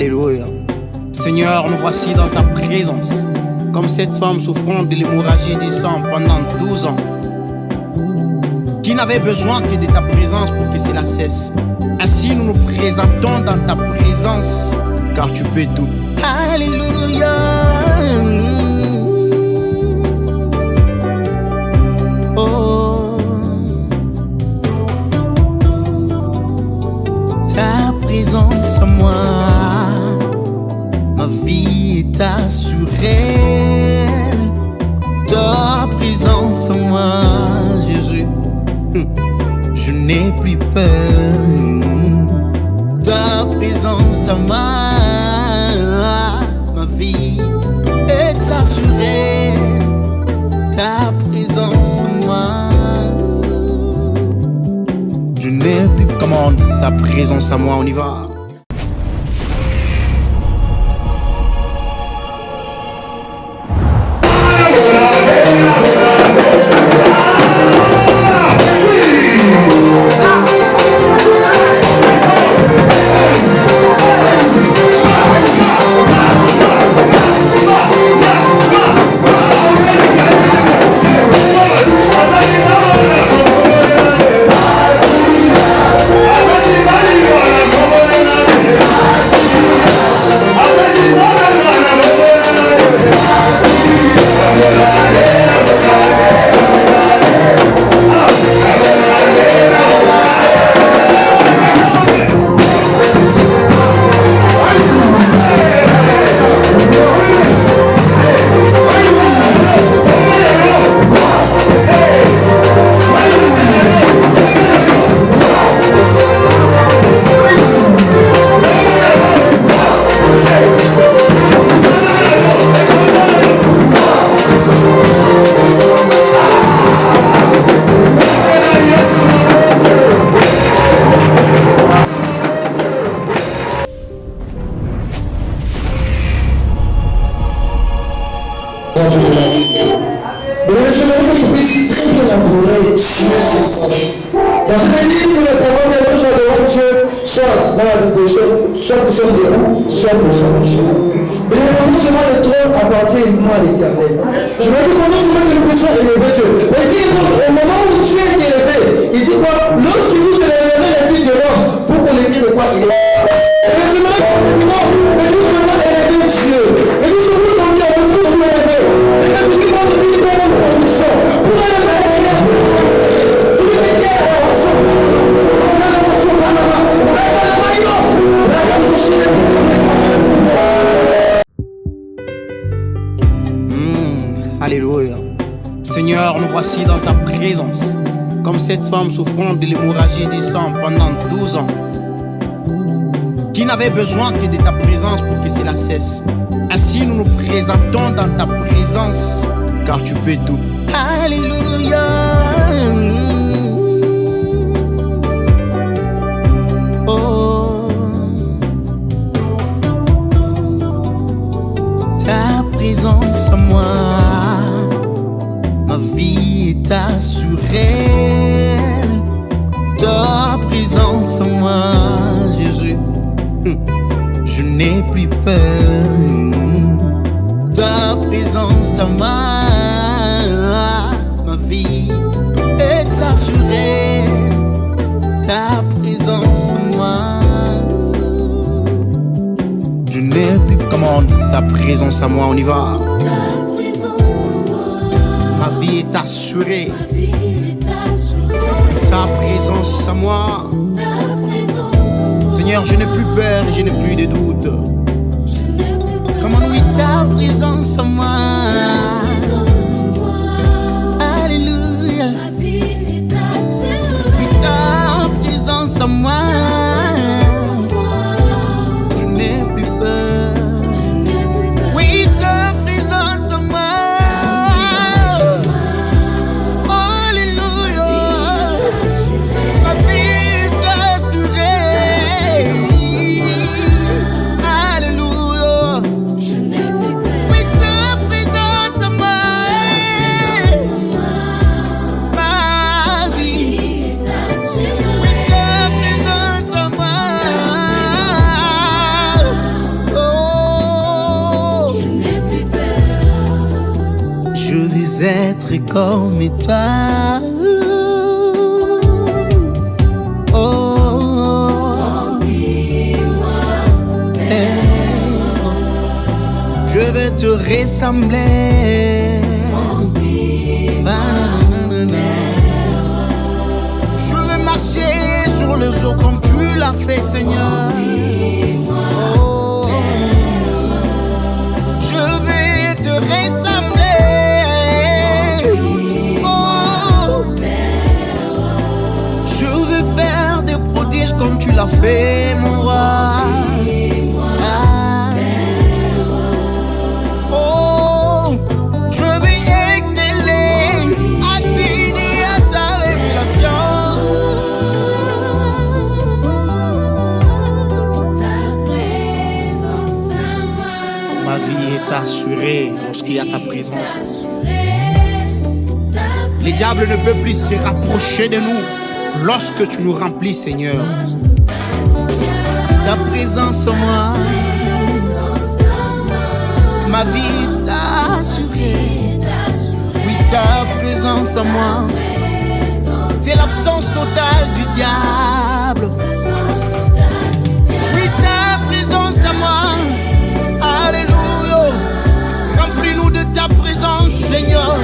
Alléluia. Seigneur, nous voici dans ta présence, comme cette femme souffrant de l'hémorragie du sang pendant 12 ans, qui n'avait besoin que de ta présence pour que cela cesse. Ainsi nous nous présentons dans ta présence, car tu peux tout. Alléluia. Oh, ta présence en moi, ma vie est assurée. Ta présence en moi, Jésus, je n'ai plus peur. Ta présence en moi, ma vie est assurée. Ta présence en moi, je n'ai plus. Commande ta présence à moi, on y va. Alléluia. Seigneur, nous voici dans ta présence, comme cette femme souffrant de l'hémorragie du sang pendant 12 ans, qui n'avait besoin que de ta présence pour que cela cesse. Ainsi nous nous présentons dans ta présence, car tu peux tout. Alléluia. Oh, ta présence en moi, ma vie est assurée. Ta présence en moi, Jésus, je n'ai plus peur. Ta présence en moi, ma vie est assurée. Ta présence en moi, je n'ai plus. Commande ta présence à moi, on y va. Ma vie est assurée. Ta présence à moi. Seigneur, je n'ai plus peur, je n'ai plus de doute. Comment oui, ta présence à moi. Alléluia. Ta présence à moi. Je n'ai plus peur. Oui, ta présence à moi. Alléluia. Oui, ta présence à moi. être comme toi. Oh, je vais te ressembler. Je vais marcher sur les eaux comme tu l'as fait, Seigneur. Oh, je vais te ressembler. Oh, je vais faire des prodiges comme tu l'as fait, mon roi. Assuré lorsqu'il y a ta présence. Les diables ne peuvent plus se rapprocher de nous lorsque tu nous remplis, Seigneur. Ta présence en moi, ma vie est assurée. Oui, ta présence en moi, c'est l'absence totale du diable. Oui, ta présence en moi, alléluia. Remplis-nous de ta présence, Seigneur.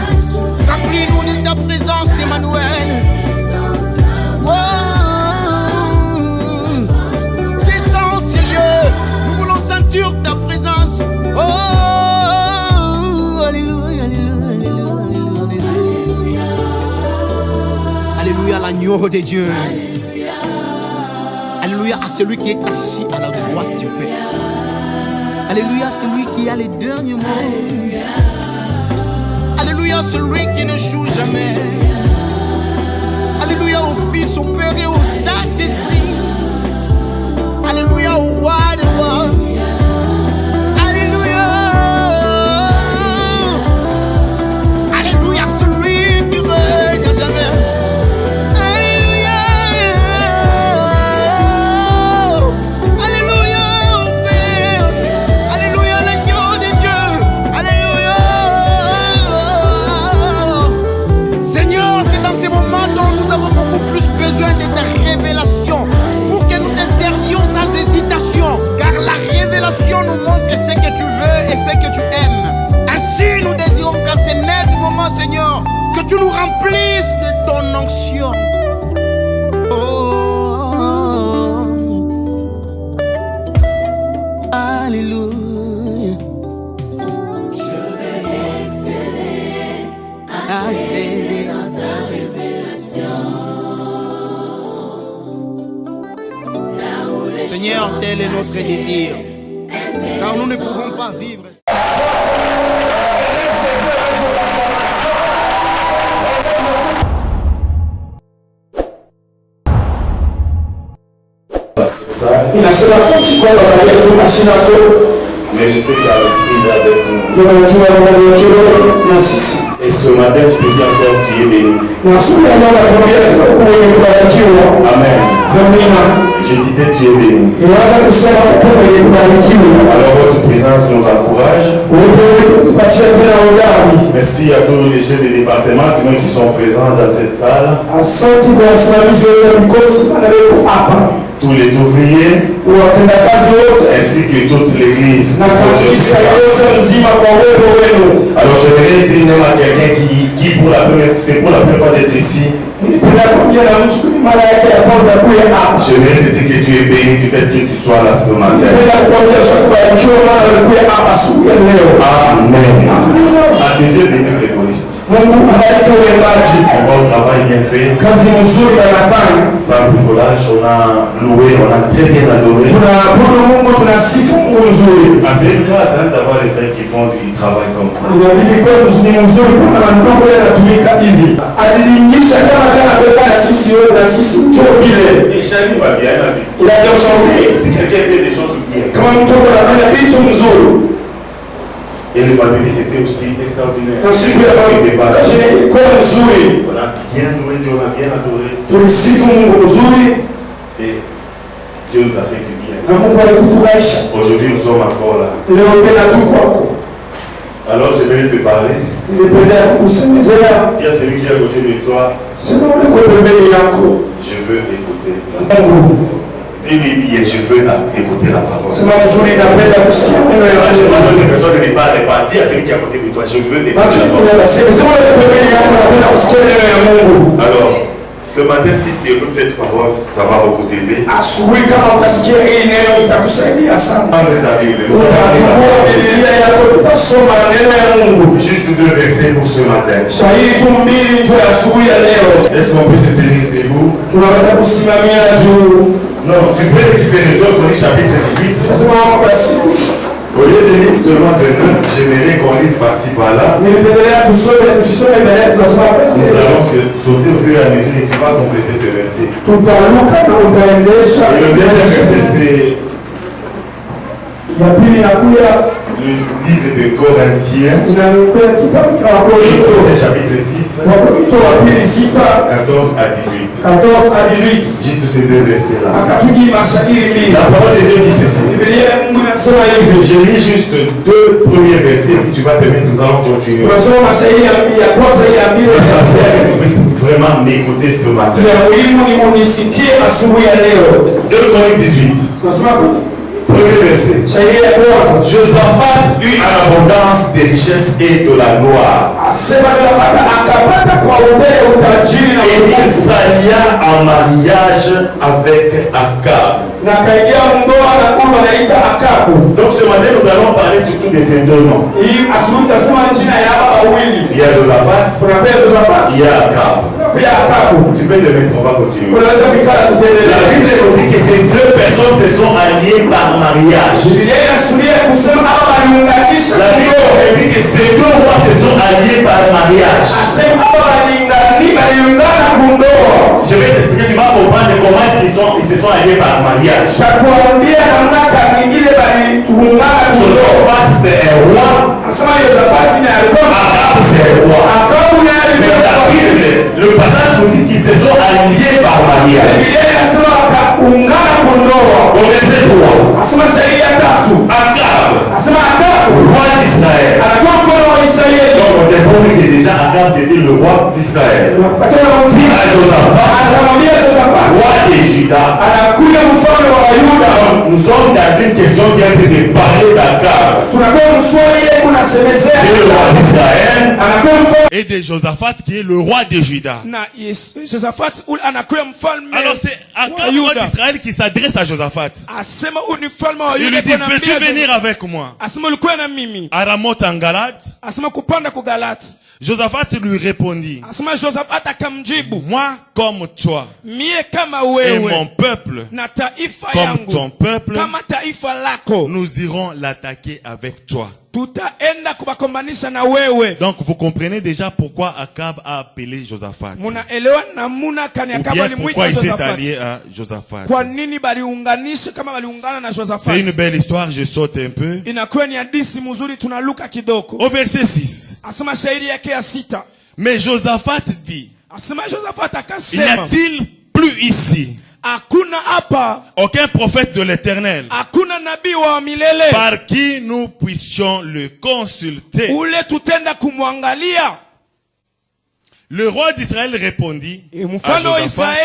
Remplis-nous de ta présence, Emmanuel. Oh, descends, Seigneur. Nous voulons sentir ta présence. Oh, alléluia, alléluia, alléluia, alléluia. Alléluia, l'agneau de Dieu. Alléluia à celui qui est assis à la droite du Père. Alléluia, celui qui a les derniers mots. Alléluia, celui qui ne joue jamais. Alléluia au Fils, au Père et au Saint-Esprit. Alléluia au Roi des rois. Alléluia. Alléluia, celui qui règne à jamais. Alléluia. Alléluia au Père. Alléluia, l'agneau de Dieu. Alléluia. Seigneur, c'est dans ces moments dont nous avons beaucoup plus besoin de ta révélation pour que nous te servions sans hésitation. Car la révélation nous montre ce que tu veux et ce que tu aimes. Ainsi, nous désirons qu'en ce net moment, Seigneur, que tu nous remplisses de ton onction. Oh, alléluia. Je vais exceller dans ta révélation. Seigneur, tel est notre désir, car nous ne pouvons pas vivre. Mais je sais qu'il y a l'esprit là avec nous. Et ce matin, je te dis encore, tu es béni. Amen. Je disais, tu es béni. Alors votre présence nous encourage. Merci à tous les chefs des départements qui sont présents dans cette salle. Tous les ouvriers ainsi que toute l'église. Alors j'aimerais dire même à quelqu'un qui pour la première fois d'être ici. J'aimerais te dire que tu es béni du fait que tu sois là ce matin. Amen. À que Dieu bénisse les choristes. Un bon travail bien fait. Sans bricolage, on a loué, on a très bien adoré. C'est une grâce d'avoir les frères qui font du travail comme ça. Et Chani va bien, il a bien chanté. Si quelqu'un fait des choses bien. Et le vendredi c'était aussi extraordinaire. On a bien loué, Dieu, on a bien adoré. Et Dieu nous a fait du bien. Aujourd'hui nous sommes encore là. Alors j'aimerais te parler. Dis à celui qui est à côté de toi, je veux écouter la parole. Dis-lui, je veux écouter la parole. Je ne vois d'autres personnes ne pas répondre. Dis à celui qui est à côté de toi, je veux écouter la parole. Alors, ce matin, si tu écoutes cette parole, ça va beaucoup t'aider. Prends ta Bible. Juste 2 versets pour ce matin. Est-ce qu'on peut se tenir debout? Non, tu peux récupérer 2 Chroniques chapitre 18. Au lieu de lire seulement 29, j'aimerais qu'on lise par-ci par-là. Nous allons sauter au fur et à mesure et tu vas compléter ce verset. Et le dernier verset, c'est le livre de Corinthiens, chapitre 6, 14 à 18. Juste ces 2 versets-là. La parole de Dieu dit ceci. Je lis juste 2 premiers versets et puis tu vas te mettre, nous allons continuer. Ça fait que tu puisses vraiment m'écouter ce matin. 2 Chroniques 18. Premier verset. Josaphat eut en abondance des richesses et de la gloire. Et il s'allia en mariage avec Akab. Donc ce matin nous allons parler surtout de ces 2 noms. Il y a Josaphat, il y a Akab. Tu peux te mettre, on va continuer. La Bible nous dit que ces 2 personnes se sont alliées par mariage. La Bible dit que ces 2 rois se sont alliés par mariage. Je vais t'expliquer, tu vas comprendre comment ils se sont alliés par mariage. Josaphat c'est un roi. Akab c'est un roi. Mais la Bible, le passage nous dit qu'ils se sont alliés par mariage. Au verset 3, Akab, roi d'Israël. Donc on découvre que déjà Akab c'était le roi d'Israël. Roi de Juda. Nous sommes dans une question qui a été de parler d'Akab. Le roi d'Israël. Et de Josaphat qui est le roi de Juda. Alors c'est Akab, le roi d'Israël, qui s'adresse à Josaphat. Il lui dit, veux-tu venir avec moi à Ramoth en Galate? Josaphat lui répondit, moi comme toi et mon peuple comme ton peuple, nous irons l'attaquer avec toi. Donc vous comprenez déjà pourquoi Akab a appelé Josaphat. Ou bien pourquoi il s'est allié à Josaphat. C'est une belle histoire, je saute un peu. Au verset 6. Mais Josaphat dit, y a-t-il plus ici aucun prophète de l'Éternel par qui nous puissions le consulter? Le roi d'Israël répondit à Josaphat,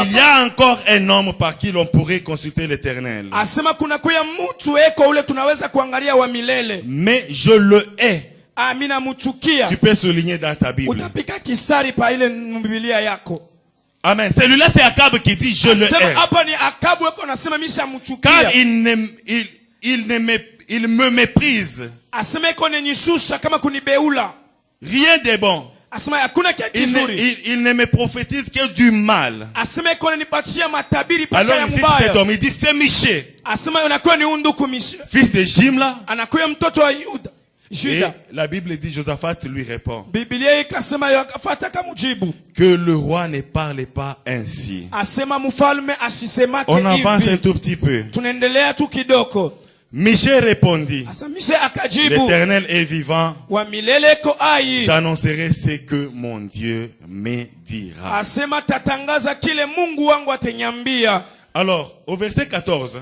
il y a encore un homme par qui l'on pourrait consulter l'Éternel. Mais je le hais. Tu peux souligner dans ta Bible. Amen. Celui-là c'est Akab qui dit je le hais. Car il me méprise. Rien de bon. Il ne me prophétise que du mal. Alors ici cet homme, il dit c'est Miché, fils de Jimla. Et la Bible dit, Josaphat lui répond que le roi ne parle pas ainsi. On avance un tout petit peu. Michel répondit, l'Éternel est vivant, j'annoncerai ce que mon Dieu me dira. Alors, au verset 14,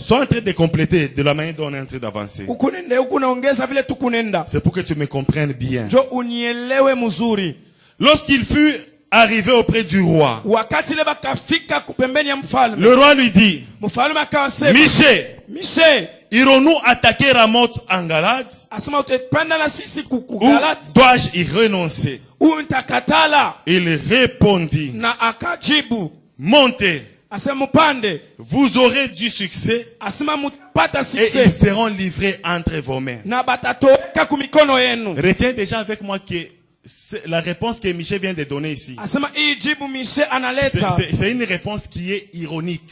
sois en train de compléter de la manière dont on est en train d'avancer. C'est pour que tu me comprennes bien. Lorsqu'il fut arrivé auprès du roi, le roi lui dit, Michée, irons-nous attaquer Ramoth en Galade ou dois-je y renoncer? Il répondit, montez, vous aurez du succès et ils seront livrés entre vos mains. Retiens déjà avec moi que la réponse que Michel vient de donner ici, c'est une réponse qui est ironique.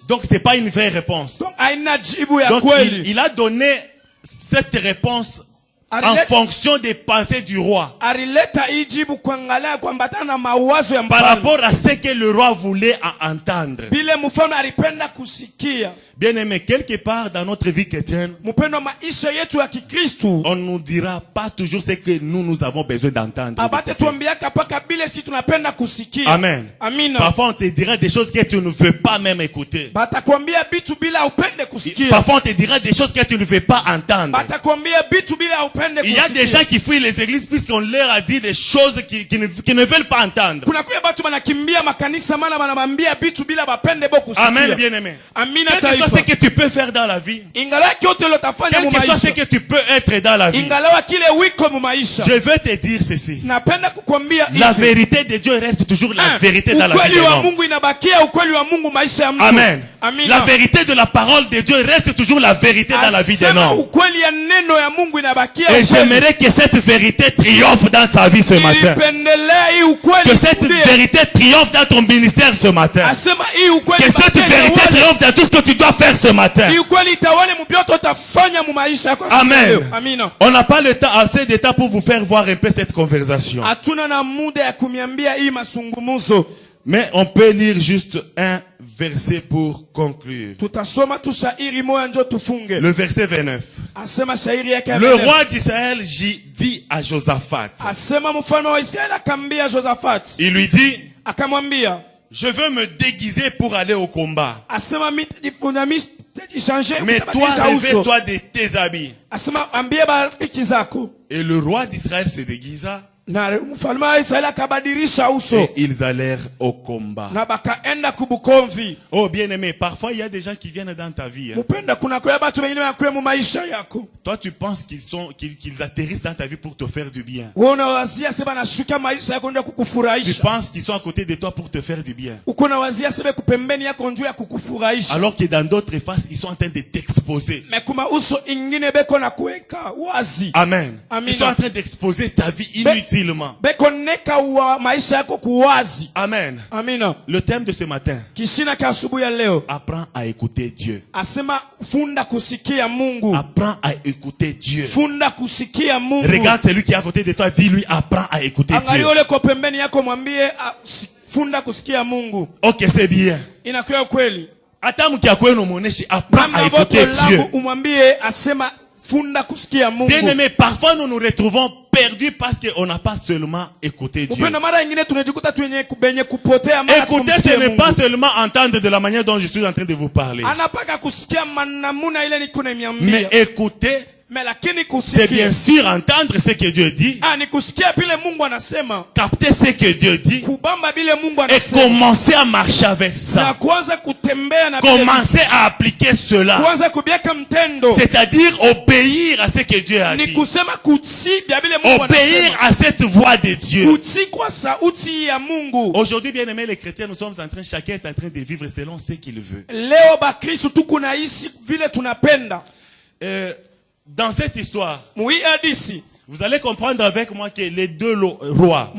Donc c'est pas une vraie réponse. Donc il a donné cette réponse en fonction des pensées du roi, par rapport à ce que le roi voulait entendre. Bien aimé, quelque part dans notre vie chrétienne, on ne nous dira pas toujours ce que nous avons besoin d'entendre. Amen. Parfois on te dira des choses que tu ne veux pas même écouter. Parfois on te dira des choses que tu ne veux pas entendre. Il y a des gens qui fuient les églises puisqu'on leur a dit des choses qui ne veulent pas entendre. Amen, bien aimé. Ce que tu peux faire dans la vie, quel que soit ce que tu peux être dans la vie, je veux te dire ceci: la vérité de Dieu reste toujours la vérité dans la vie de l'homme. Amen. La vérité de la parole de Dieu reste toujours la vérité dans la vie de l'homme. Et j'aimerais que cette vérité triomphe dans sa vie ce matin. Que cette vérité triomphe dans ton ministère ce matin. Que cette vérité triomphe dans tout ce que tu dois faire ce matin. Amen. On n'a pas le temps, assez de temps pour vous faire voir un peu cette conversation. Mais on peut lire juste un verset pour conclure. Le verset 29. Le roi d'Israël dit à Josaphat. Il lui dit, je veux me déguiser pour aller au combat. Mais toi, revêt-toi de tes habits. Et le roi d'Israël se déguisa. Et ils allèrent au combat. Oh bien aimé, parfois il y a des gens qui viennent dans ta vie. Toi tu penses qu'ils atterrissent dans ta vie pour te faire du bien. Tu penses qu'ils sont à côté de toi pour te faire du bien. Alors que dans d'autres faces, ils sont en train de t'exposer. Amen. Ils sont en train d'exposer ta vie inutile. Amen. Le thème de ce matin: apprends à écouter Dieu. Apprends à écouter Dieu. Regarde celui qui est à côté de toi, dis-lui: apprends à écouter Dieu. Ok, c'est bien. Apprends à écouter Dieu. Bien aimé, parfois nous nous retrouvons perdus parce qu'on n'a pas seulement écouté Dieu. Écouter, ce n'est pas seulement entendre de la manière dont je suis en train de vous parler. Mais écouter, c'est bien sûr entendre ce que Dieu dit, capter ce que Dieu dit et commencer à marcher avec ça. Commencer à appliquer cela. C'est-à-dire obéir à ce que Dieu a dit. Obéir à cette voix de Dieu. Aujourd'hui, bien aimés les chrétiens, nous sommes en train, chacun est en train de vivre selon ce qu'il veut. Dans cette histoire, vous allez comprendre avec moi que les deux rois,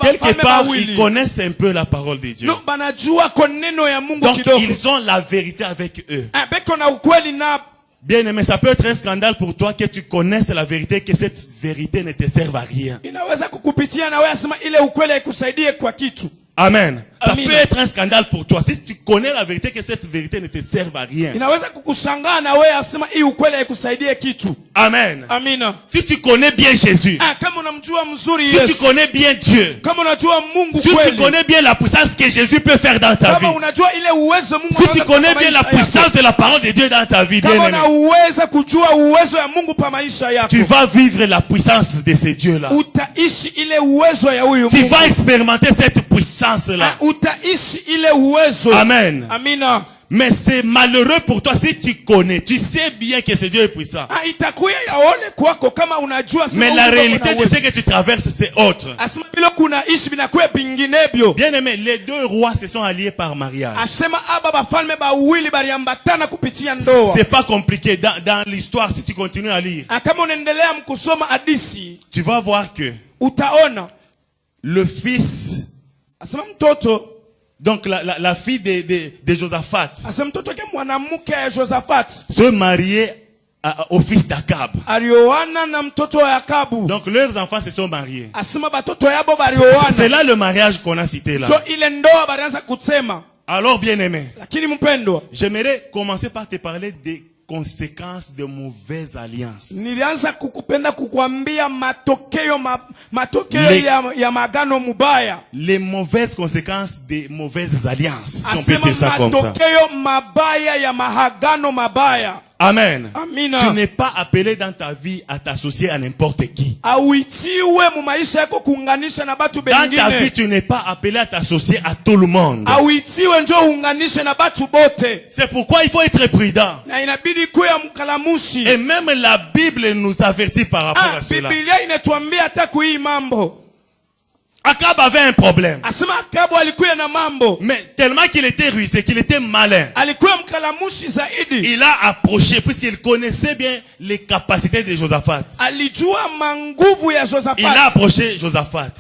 quelque part, ils connaissent un peu la parole de Dieu. Donc, ils ont la vérité avec eux. Bien aimé, ça peut être un scandale pour toi que tu connaisses la vérité, que cette vérité ne te serve à rien. Amen. Ça peut être un scandale pour toi. Si tu connais la vérité, que cette vérité ne te serve à rien. Amen. Amina. Si tu connais bien Jésus, si tu connais bien Dieu, si tu connais bien la puissance que Jésus peut faire dans ta vie, si tu connais bien la puissance de la parole de Dieu dans ta vie, bien-aimé, tu vas vivre la puissance de ce Dieu-là. Tu vas expérimenter cette puissance-là. Amen. Amina. Mais c'est malheureux pour toi si tu connais, tu sais bien que ce Dieu est puissant. Mais la réalité de ce que tu traverses, c'est autre. Bien aimé, les deux rois se sont alliés par mariage. C'est pas compliqué. Dans l'histoire, si tu continues à lire, tu vas voir que le fils, donc la fille de Josaphat, se mariait au fils d'Akab. Donc leurs enfants se sont mariés. C'est là le mariage qu'on a cité là. Alors bien aimé, j'aimerais commencer par te parler des conséquences de mauvaises alliances. Les mauvaises conséquences des mauvaises alliances, si on peut dire ça comme ça. Amen. Amina. Tu n'es pas appelé dans ta vie à t'associer à n'importe qui. Dans ta vie, tu n'es pas appelé à t'associer à tout le monde. C'est pourquoi il faut être prudent. Et même la Bible nous avertit par rapport à cela. Akab avait un problème. Mais tellement qu'il était rusé, qu'il était malin, il a approché, puisqu'il connaissait bien les capacités de Josaphat. Il a approché Josaphat.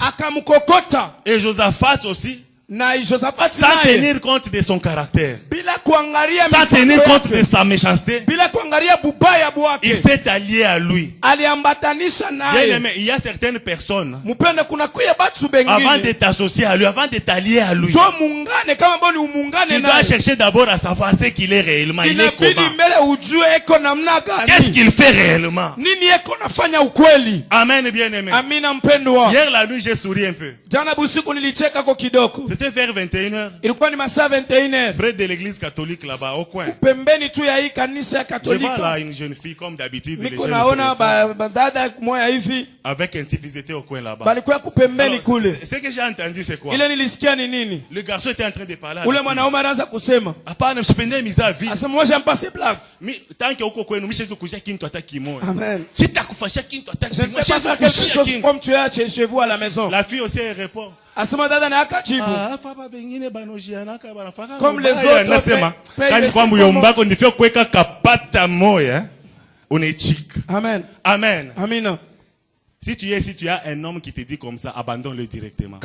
Et Josaphat aussi, sans tenir compte de son caractère, sans tenir compte de sa méchanceté, il s'est allié à lui. Il y a certaines personnes, avant de t'associer à lui, avant de t'allier à lui, tu dois chercher d'abord à savoir ce qu'il est réellement. Il est comment? Qu'est-ce qu'il fait réellement? Amen, bien-aimé. Hier la nuit, j'ai souri un peu. C'était vers 21h. Près de l'église catholique là-bas, au coin. Je vois là une jeune fille comme d'habitude. Avec un type, ils étaient au coin là-bas. Ce que j'ai entendu, c'est quoi? Le garçon était en train de parler. Tant que uko kwenu mshezukusha kintu hata kimoja. Amen. Sitakufasha kintu hata kimoja. Je ne peux pas faire quelque chose comme tu as chez vous à la maison. La fille aussi répond. Comme les autres. Amen. Amen. Amina. Si tu as un homme qui te dit comme ça, abandonne-le directement.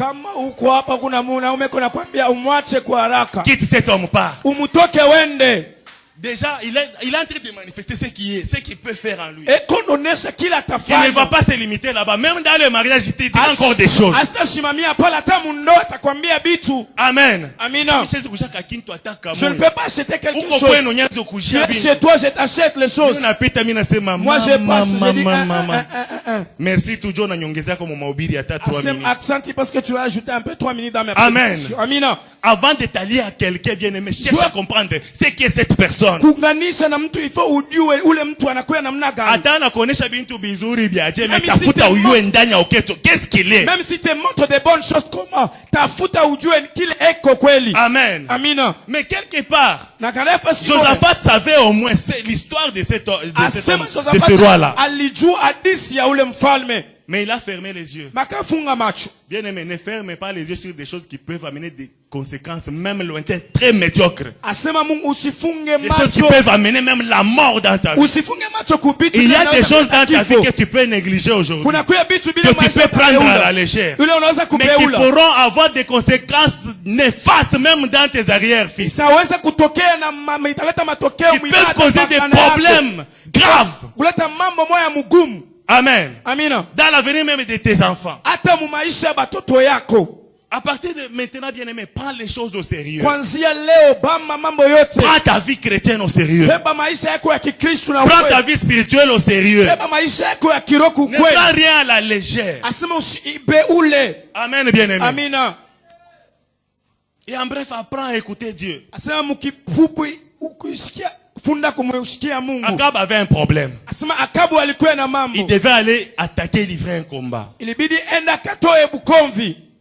Quitte cet homme, part. Déjà, il est en train de manifester ce qu'il peut faire en lui. Il ne va pas se limiter là-bas. Même dans le mariage, il te dit encore des choses. Amen. Amina. Je ne peux pas acheter quelque chose. Chez toi, je t'achète les choses. Moi, je passe, je dis merci toujours na nyongeza kwa mahubiri hata 3 minutes. Accenti parce que tu as ajouté un peu 3 minutes dans mes prédications. Amina. Avant de t'allier à quelqu'un bien aimé, cherche à comprendre ce qu'est cette personne. Kuunganisha na mtu ifo ujue ule mtu anakuwa namna gani. Hata anakuonesha bintu bizuri biaje, mais tafuta ujue ndani ya uketo qu'est-ce qu'il est. Même si te montre des bonnes choses, comment tafuta ujue kile eko kweli. Amen. Amina. Mais quelque part, Josaphat savait au moins l'histoire de ce roi-là. Alijua hadithi ya ule mfalme. Mais il a fermé les yeux. Makafunga macho. Bien aimé, ne ferme pas les yeux sur des choses qui peuvent amener des conséquences même lointaines, très médiocres. Des choses qui peuvent amener même la mort dans ta vie. Il y a des choses dans ta vie que tu peux négliger aujourd'hui, que tu peux prendre à la légère, mais qui pourront avoir des conséquences néfastes même dans tes arrière-fils. Qui peuvent causer des problèmes graves. Amen. Amina. Dans l'avenir même de tes enfants. À partir de maintenant, bien-aimé, prends les choses au sérieux. Prends ta vie chrétienne au sérieux. Prends ta vie spirituelle au sérieux. Ne prends rien à la légère. Amen, bien-aimé. Et en bref, apprends à écouter Dieu. Akab avait un problème. Il devait aller attaquer et livrer un combat.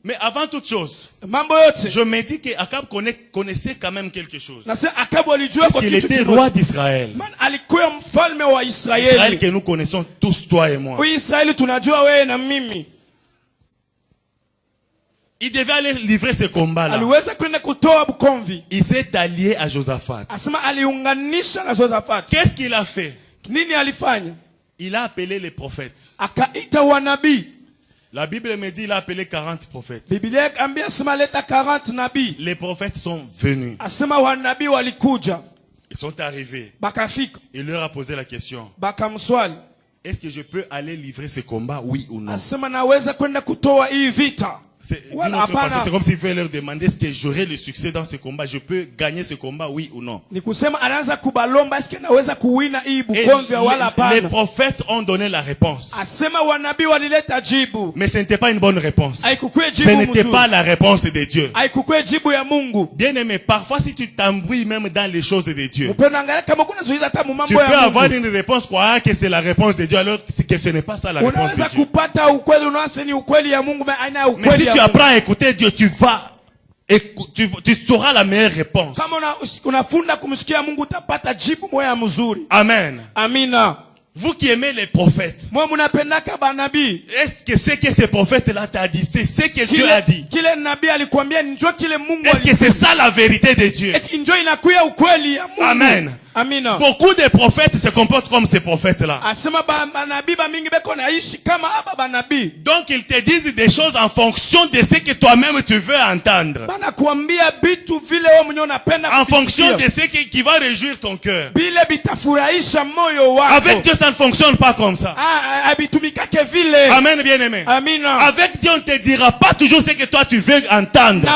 Mais avant toute chose, je me dis qu'Akab connaissait quand même quelque chose. Parce qu'il était roi d'Israël. Israël que nous connaissons tous, toi et moi. Il devait aller livrer ce combat-là. Il s'est allié à Josaphat. Qu'est-ce qu'il a fait? Il a appelé les prophètes. La Bible me dit qu'il a appelé 40 prophètes. Les prophètes sont venus. Ils sont arrivés. Il leur a posé la question. Est-ce que je peux aller livrer ce combat, oui ou non? C'est comme s'il fallait leur demander est-ce que j'aurai le succès dans ce combat, je peux gagner ce combat, oui ou non. Et les prophètes ont donné la réponse. Mais ce n'était pas une bonne réponse. Ce n'était pas la réponse de Dieu. Bien aimé, parfois si tu t'embrouilles même dans les choses de Dieu, tu peux avoir une réponse croyant que c'est la réponse de Dieu alors que ce n'est pas ça la réponse de Dieu. Mais si tu apprends à écouter Dieu, tu sauras la meilleure réponse. Amen. Vous qui aimez les prophètes, est-ce que ce que ces prophètes-là t'a dit, c'est ce que Dieu a dit? Est-ce que c'est ça la vérité de Dieu? Amen. Beaucoup de prophètes se comportent comme ces prophètes-là. Donc ils te disent des choses en fonction de ce que toi-même tu veux entendre. En fonction de ce qui va réjouir ton cœur. Avec Dieu ça ne fonctionne pas comme ça. Amen, bien-aimé. Avec Dieu on ne te dira pas toujours ce que toi tu veux entendre.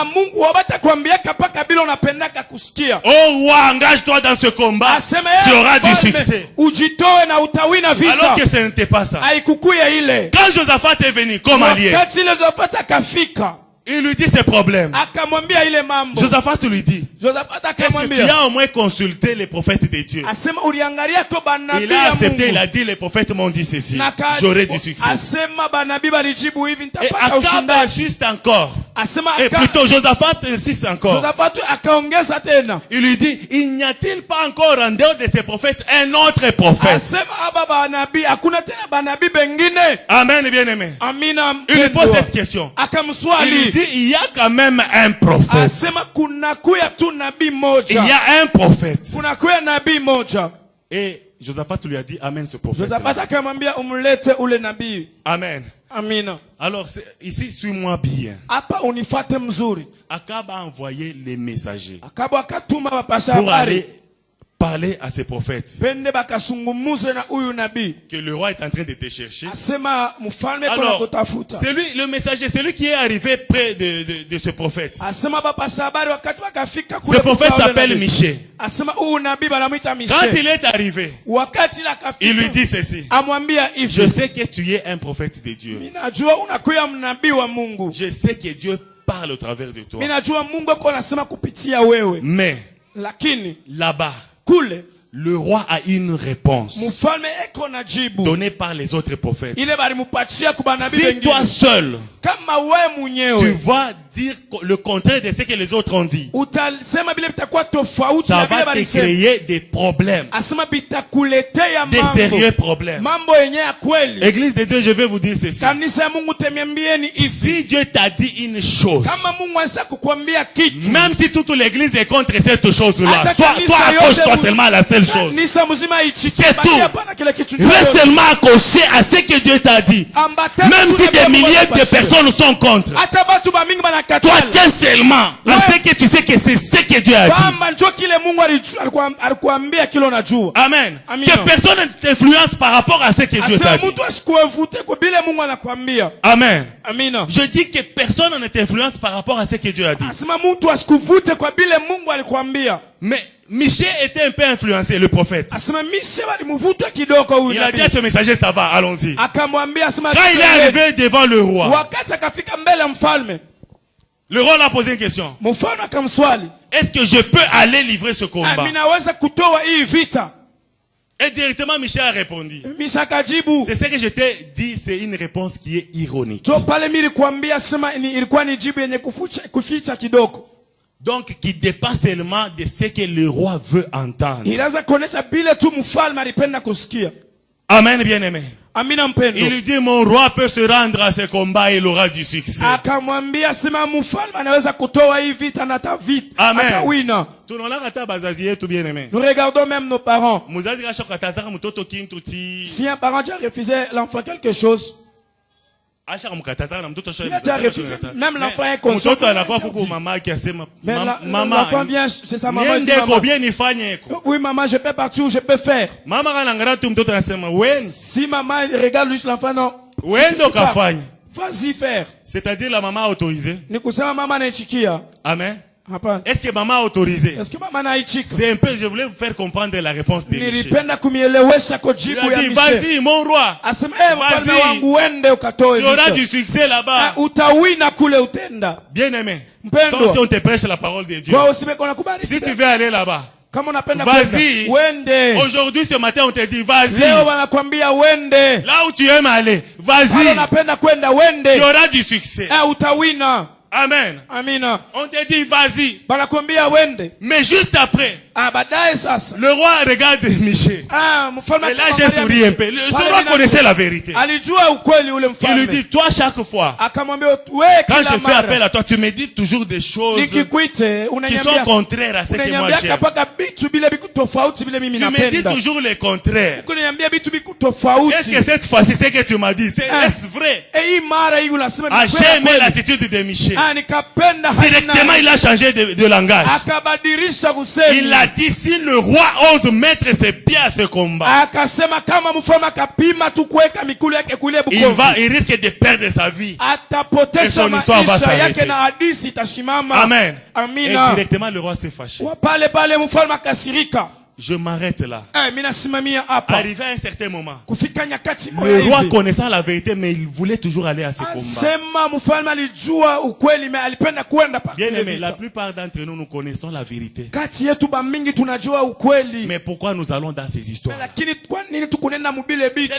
Oh roi, engage-toi dans ce combat. Tu auras du succès. Alors que ce n'était pas ça. Quand Josaphat est venu comme allié, il lui dit ses problèmes. Josaphat lui dit, est-ce que tu as au moins consulté les prophètes de Dieu? Il a accepté, il a dit, les prophètes m'ont dit ceci. J'aurai du succès. Et Akab insiste encore. Et plutôt Josaphat insiste encore. Il lui dit, il n'y a-t-il pas encore en dehors de ces prophètes un autre prophète? Amen, bien-aimé. Il lui pose cette question. Il lui dit, il y a quand même un prophète. Il y a un prophète. Et Josaphat lui a dit, amen ce prophète. Amen. Alors ici, suis-moi bien. Akab a envoyé les messagers pour aller parler à ces prophètes que le roi est en train de te chercher. Alors, le messager, celui qui est arrivé près de ce prophète. Ce prophète s'appelle Michée. Quand il est arrivé, il lui dit ceci. Je sais que tu es un prophète de Dieu. Je sais que Dieu parle au travers de toi. Mais là-bas, le roi a une réponse donnée par les autres prophètes. Si toi seul, tu vas dire le contraire de ce que les autres ont dit, ça va te créer des problèmes, des sérieux problèmes. Église de Dieu, je vais vous dire ceci. Si Dieu t'a dit une chose, même si toute l'église est contre cette chose-là, toi accroche-toi seulement à la seule chose. C'est tout. Reste seulement accroché à ce que Dieu t'a dit. Même si des milliers de personnes sont contre. Toi, tiens seulement à ce que tu sais que c'est ce que Dieu a dit. Amen. Que personne ne t'influence par rapport à ce que Dieu t'a dit. Amen. Je dis que personne ne t'influence par rapport à ce que Dieu a dit. Mais Michée était un peu influencé, le prophète. Il a dit à ce messager, ça va, allons-y. Quand il est arrivé devant le roi, le roi l'a posé une question. Est-ce que je peux aller livrer ce combat? Et directement Michée a répondu. C'est ce que je t'ai dit, c'est une réponse qui est ironique. Donc, qui dépend seulement de ce que le roi veut entendre. Amen, bien-aimé. Il lui dit, mon roi peut se rendre à ce combat et il aura du succès. Amen. Nous regardons même nos parents. Si un parent a refusé l'enfant quelque chose, il a déjà refusé. Même l'enfant est conscient. Mais l'enfant vient chez sa maman et dit, oui maman, je peux partir où je peux faire. Si maman regarde juste l'enfant, non. Vas-y faire. C'est-à-dire la maman a autorisé. Amen. Est-ce que maman a autorisé? C'est un peu, je voulais vous faire comprendre la réponse de Michée. Il a dit, vas-y mon roi. Vas-y. Tu auras du succès là-bas. Bien aimé. Comme si on te prêche la parole de Dieu. Si tu veux aller là-bas, vas-y. Aujourd'hui, ce matin, on te dit, vas-y. Là où tu aimes aller, vas-y. Tu auras du succès. Amen. On te dit, vas-y. Mais juste après, le roi regarde Michée. Et là, j'ai souri un peu. Le roi connaissait la vérité. Il lui dit, toi, chaque fois, quand je fais appel à toi, tu me dis toujours des choses qui sont contraires à ce que moi j'aime. Tu me dis toujours le contraire. Est-ce que cette fois-ci, ce que tu m'as dit, est-ce vrai? J'ai aimé l'attitude de Michée. Directement, il a changé de langage. Il a dit, si le roi ose mettre ses pieds à ce combat, il risque de perdre sa vie. Et son histoire va s'arrêter. Amen. Et directement, le roi s'est fâché. Je m'arrête là. Arrivé à un certain moment, le roi connaissant la vérité, mais il voulait toujours aller à ce combat. Bien aimé, la plupart d'entre nous, nous connaissons la vérité. Mais pourquoi nous allons dans ces histoires? Tel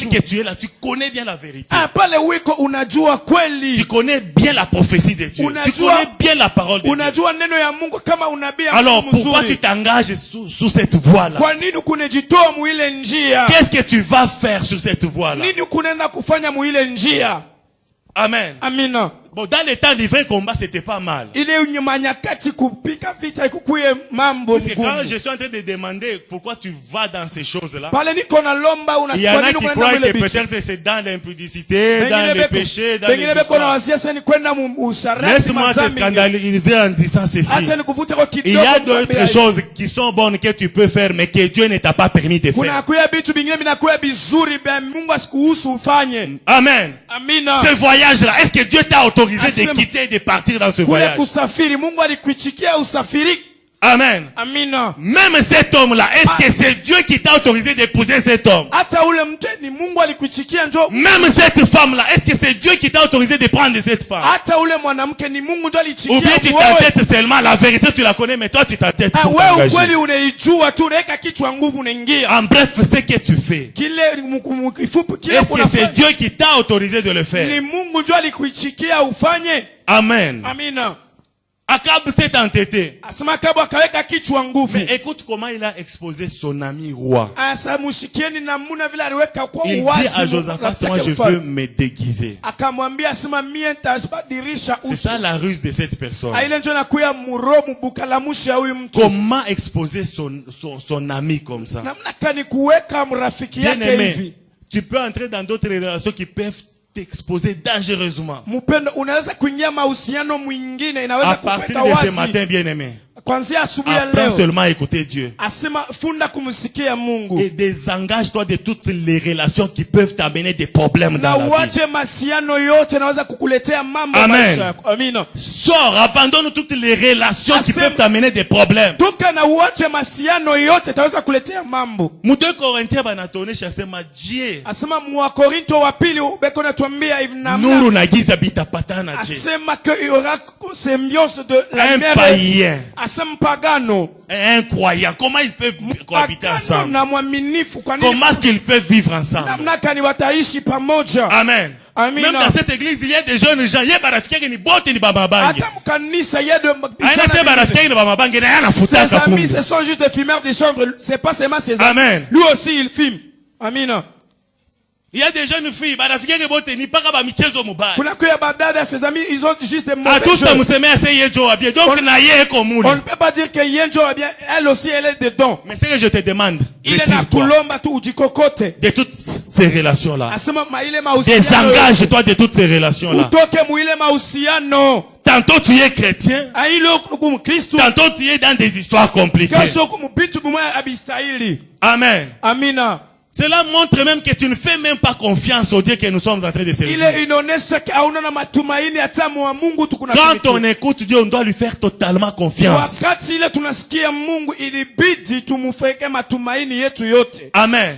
que tu es là, tu connais bien la vérité. Tu connais bien la prophétie de Dieu. Tu connais bien la parole de Dieu. Alors pourquoi tu t'engages sous cette voie? Qu'est-ce que tu vas faire sur cette voie-là? Amen. Bon, dans les temps du vrai combat, c'était pas mal. Parce que quand je suis en train de demander pourquoi tu vas dans ces choses-là, il y en a qui croient que peut-être c'est dans l'impudicité, dans les péchés, dans les histoires. Laisse-moi te scandaliser en disant ceci. Il y a d'autres choses qui sont bonnes que tu peux faire, mais que Dieu ne t'a pas permis de faire. Amen. Ce voyage-là, est-ce que Dieu t'a autorisé de quitter et de partir dans ce voyage? Amen. Même cet homme-là, est-ce que c'est Dieu qui t'a autorisé d'épouser cet homme? Même cette femme-là, est-ce que c'est Dieu qui t'a autorisé de prendre cette femme? Ou bien tu t'entêtes seulement, la vérité tu la connais, mais toi tu t'entêtes pour t'engager. En bref, ce que tu fais, est-ce que c'est Dieu qui t'a autorisé de le faire? Amen. Akab s'est entêté. Mais écoute comment il a exposé son ami roi. Il dit à Josaphat, moi je veux me déguiser. C'est ça la ruse de cette personne. Comment exposer son ami comme ça? Bien aimé, tu peux entrer dans d'autres relations qui peuvent t'exposer dangereusement. À partir de ce matin, bien-aimé, apprends seulement à écouter Dieu. Et désengage-toi de toutes les relations qui peuvent t'amener des problèmes dans la vie. Amen. Sors, abandonne toutes les relations qui peuvent t'amener des problèmes. 2 Corinthiens banatone chasema Dieu. Nuru na giza bitapatana Dieu. Un païen. Un croyant, comment ils peuvent cohabiter ensemble? Comment est-ce qu'ils peuvent vivre ensemble? Amen. Même dans cette église, il y a des jeunes gens. Il y a des gens qui ses amis, ce sont juste des fumeurs de chanvre. C'est pas seulement ses amis. Amen. Lui aussi, il fume. Amen. Il y a des jeunes filles, ses amis, ils ont juste des mauvais choses. On ne peut pas dire que Yenjo est bien, elle aussi, elle est dedans. Mais c'est que je te demande, de toutes ces relations-là. Désengage-toi de toutes ces relations-là. Tantôt tu es chrétien, tantôt tu es dans des histoires compliquées. Amen. Amina. Cela montre même que tu ne fais même pas confiance au Dieu que nous sommes en train de servir. Quand on écoute Dieu, on doit lui faire totalement confiance. Amen.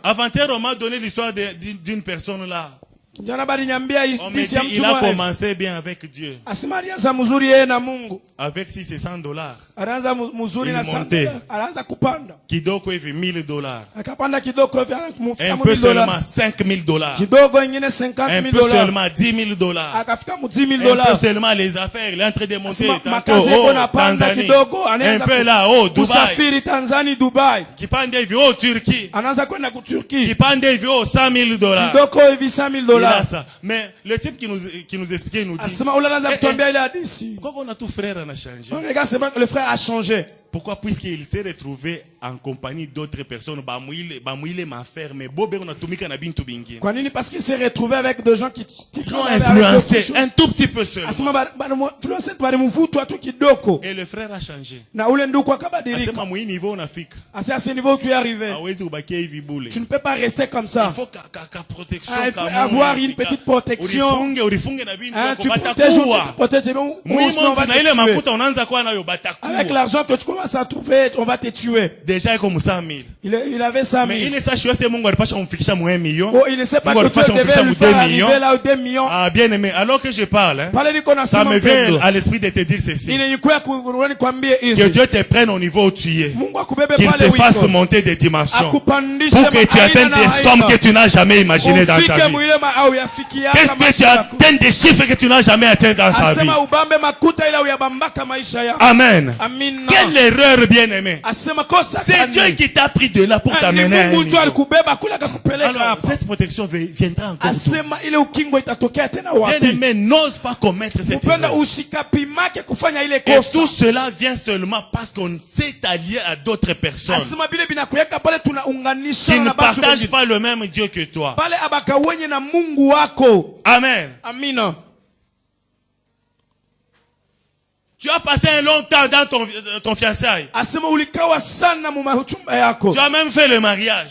Avant-hier, on m'a donné l'histoire d'une personne là. On me dit, il a commencé bien avec Dieu. Avec $600. Il montait. Kidoko hivi $1,000. Un peu seulement $5,000. Un peu seulement $10,000. Un peu seulement les affaires. Il est en train de monter. Tanzanie. Un peu là, Dubaï. Kipande hivi, Turquie. Kipande hivi, $100,000. Ça. Mais le type qui nous expliquait, il nous dit, pourquoi on a tout frère a changé? Le frère a changé. Pourquoi? Puisqu'il s'est retrouvé en compagnie d'autres personnes. Parce qu'il s'est retrouvé avec des gens qui l'ont influencé un tout petit peu seul. Et le frère a changé. À ce niveau où tu es arrivé, tu ne peux pas rester comme ça. Il faut avoir une petite protection. Tu protèges. Avec l'argent que tu commences à trouver, on va te tuer. Déjà comme 100,000. Il avait 100,000. Mais il ne sait pas $1 million. Oh, il ne sait pas que tu devais lui faire arriver là 2 millions. Ah, bien aimé. Alors que je parle, ça me vient à l'esprit de te dire ceci. Que Dieu te prenne au niveau où tu es. Qu'il te fasse monter des dimensions. Pour que tu atteignes des sommes que tu n'as jamais imaginées dans ta vie. Que tu atteignes des chiffres que tu n'as jamais atteints dans ta vie. Amen. Quelle erreur, bien aimé. C'est Dieu qui t'a pris de là pour t'amener à un niveau. Alors, cette protection viendra encore tout. Bien aimé, n'ose pas commettre cette erreur. Et tout cela vient seulement parce qu'on s'est allié à d'autres personnes qui ne partagent pas le même Dieu que toi. Amen. Tu as passé un long temps dans ton fiançailles. Tu as même fait le mariage.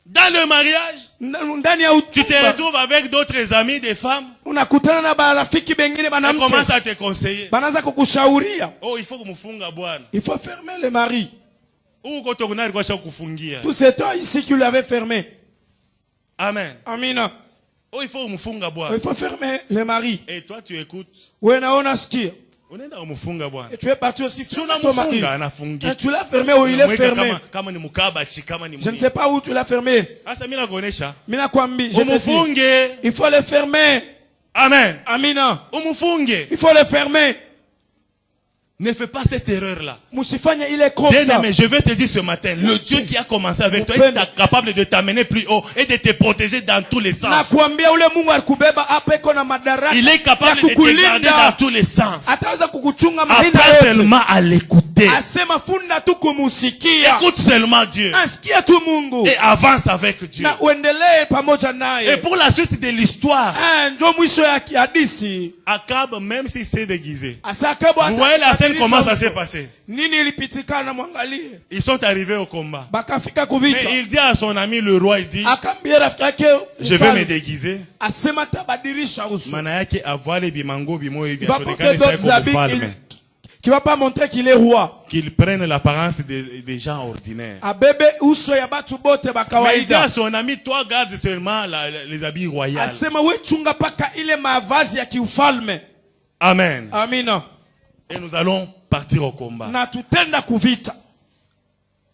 Dans le mariage, tu te retrouves avec d'autres amis, des femmes. Elles commencent à te conseiller. Oh, il faut que il faut fermer le mari. Tout ce temps ici qu'il avait fermé. Amen. Amina. Oh, il faut fermer le mari. Et toi, tu écoutes. Et tu es parti aussi fermer ton mari. Tu l'as fermé ou il est fermé. Je ne sais pas où tu l'as fermé. Il faut le fermer. Amen. Amina. Il faut le fermer. Ne fais pas cette erreur-là. Bien aimé, je veux te dire ce matin, le Dieu qui a commencé avec toi est capable de t'amener plus haut et de te protéger dans tous les sens. Il est capable de te garder dans tous les sens. Apprends seulement à l'écouter. l'écouter. Écoute seulement Dieu. Et avance avec Dieu. Et pour la suite de l'histoire, Akab, même s'il s'est déguisé, vous voyez la scène comment ça s'est passé. Ils sont arrivés au combat. Mais il dit à son ami le roi, il dit, je vais me déguiser. Qui va pas montrer qu'il est roi. Qu'il prenne l'apparence des gens ordinaires. Mais il dit à son ami, toi garde seulement les habits royaux. Amen. Et nous allons partir au combat.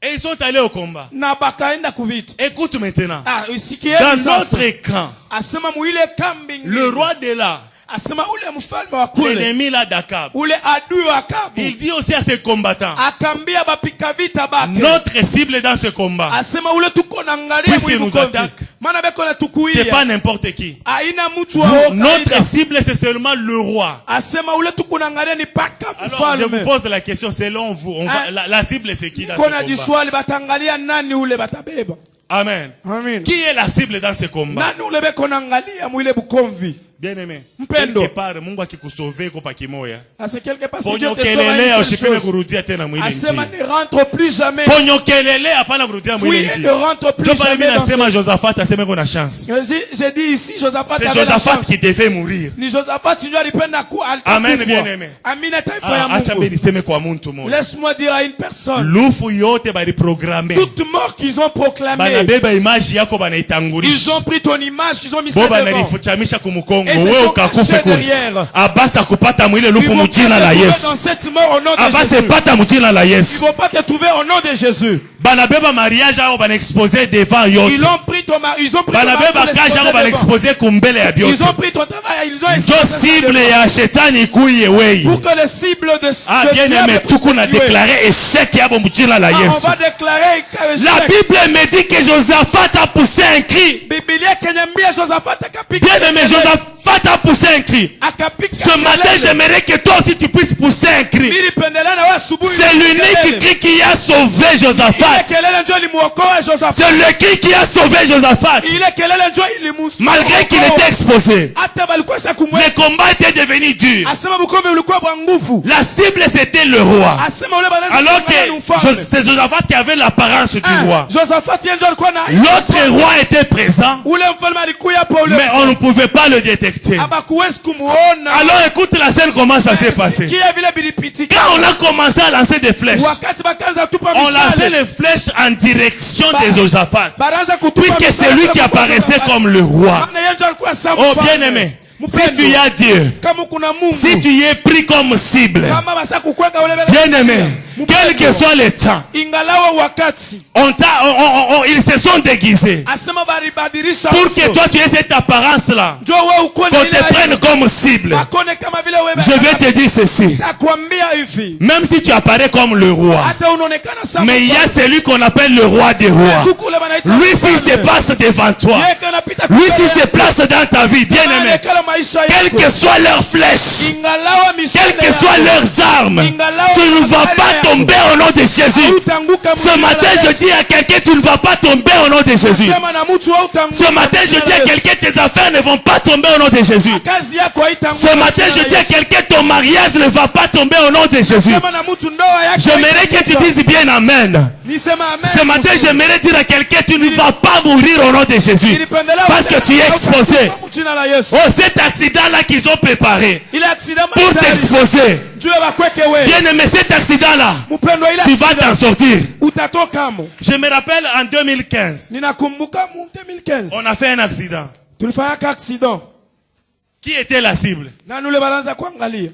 Et ils sont allés au combat. Écoute maintenant. Dans notre camp, le roi de là, l'ennemi là d'Akab, il dit aussi à ses combattants, notre cible dans ce combat, puisqu'il nous attaque, c'est pas n'importe qui. Notre cible, c'est seulement le roi. Alors je vous pose la question, selon vous, la cible c'est qui dans ce combat? Amen. Qui est la cible dans ce combat? Bien aimé. Quelque part Mungu akikusauver kwa pakimoya. Ponyokelele ushipime kurudia tena mwili nchi. Ne rentre plus jamais. Ponyokelele hapana kurudia mwili nchi. Ne rentre plus jamais. Nasema Josaphat aseme kuna chance. J'ai dit ici Josaphat avait la chance. C'est Josaphat qui devait mourir. Ni Josaphat tu dois ripenda ku alta. Amen bien aimé. Amina taifa ya Mungu. Acha mbele niseme kwa muntu moja. Laisse-moi dire à une personne. Lufu yote bali programmer. Toute mort qu'ils ont proclamé. Bana beba image yako bana itangulisha. Ils ont pris ton image qu'ils ont mis ça devant. Bana nifuchamisha kumukongo. Wewe ukakufe derrière. Abasta kupata mwile lufu mujina la Yesu. Abasta pata mujina la Yesu. Ils vont pas te trouver au nom de Jésus. Banabeba mariage ao bana exposer devant yote. Ils ont pris ton mari, ils ont pris banabeba kaja ao bana exposer kumbele ya biote. Ils ont pris ton travail, ils ont exposé cible ya shetani kuye wei. Pour que les cibles de bien aimé tuko na déclarer échec ya bomujina la Yesu. On va déclarer échec. La Bible me dit que Josaphat a poussé un cri. Bien aimé Josaphat a poussé un cri. Ce matin j'aimerais que toi aussi tu puisses pousser un cri. C'est l'unique cri qui a sauvé Josaphat. C'est le cri qui a sauvé Josaphat. Malgré qu'il était exposé. Le combat était devenu dur. La cible c'était le roi. Alors que c'est Josaphat qui avait l'apparence du roi. L'autre roi était présent. Mais on ne pouvait pas le détecter. Alors écoute la scène comment ça s'est passé. Quand on a commencé à lancer des flèches, on lançait les flèches en direction de Josaphat, puisque c'est lui qui apparaissait comme le roi. Oh bien aimé, si tu y as Dieu, si tu y es pris comme cible, bien aimé, quel que soit le temps, ils se sont déguisés pour que toi tu aies cette apparence là, qu'on te prenne comme cible. Je vais te dire ceci, même si tu apparais comme le roi, mais il y a celui qu'on appelle le roi des rois. Lui s'il se passe devant toi, lui s'il se place dans ta vie, bien aimé, quelles que soient leurs flèches, quelles que soient leurs armes, tu ne vas pas tomber au nom de Jésus. Ce matin je dis à quelqu'un, tu ne vas pas tomber au nom de Jésus. Ce matin je dis à quelqu'un, tes affaires ne vont pas tomber au nom de Jésus. Ce matin je dis à quelqu'un, ton mariage ne va pas tomber au nom de Jésus. J'aimerais que tu dises bien amen. Ce matin j'aimerais dire à quelqu'un, tu ne vas pas mourir au nom de Jésus, parce que tu es exposé. Oh, cet accident là qu'ils ont préparé pour t'exposer, bien aimé, cet accident là tu vas t'en sortir. Je me rappelle en 2015 on a fait un accident. Qui était la cible?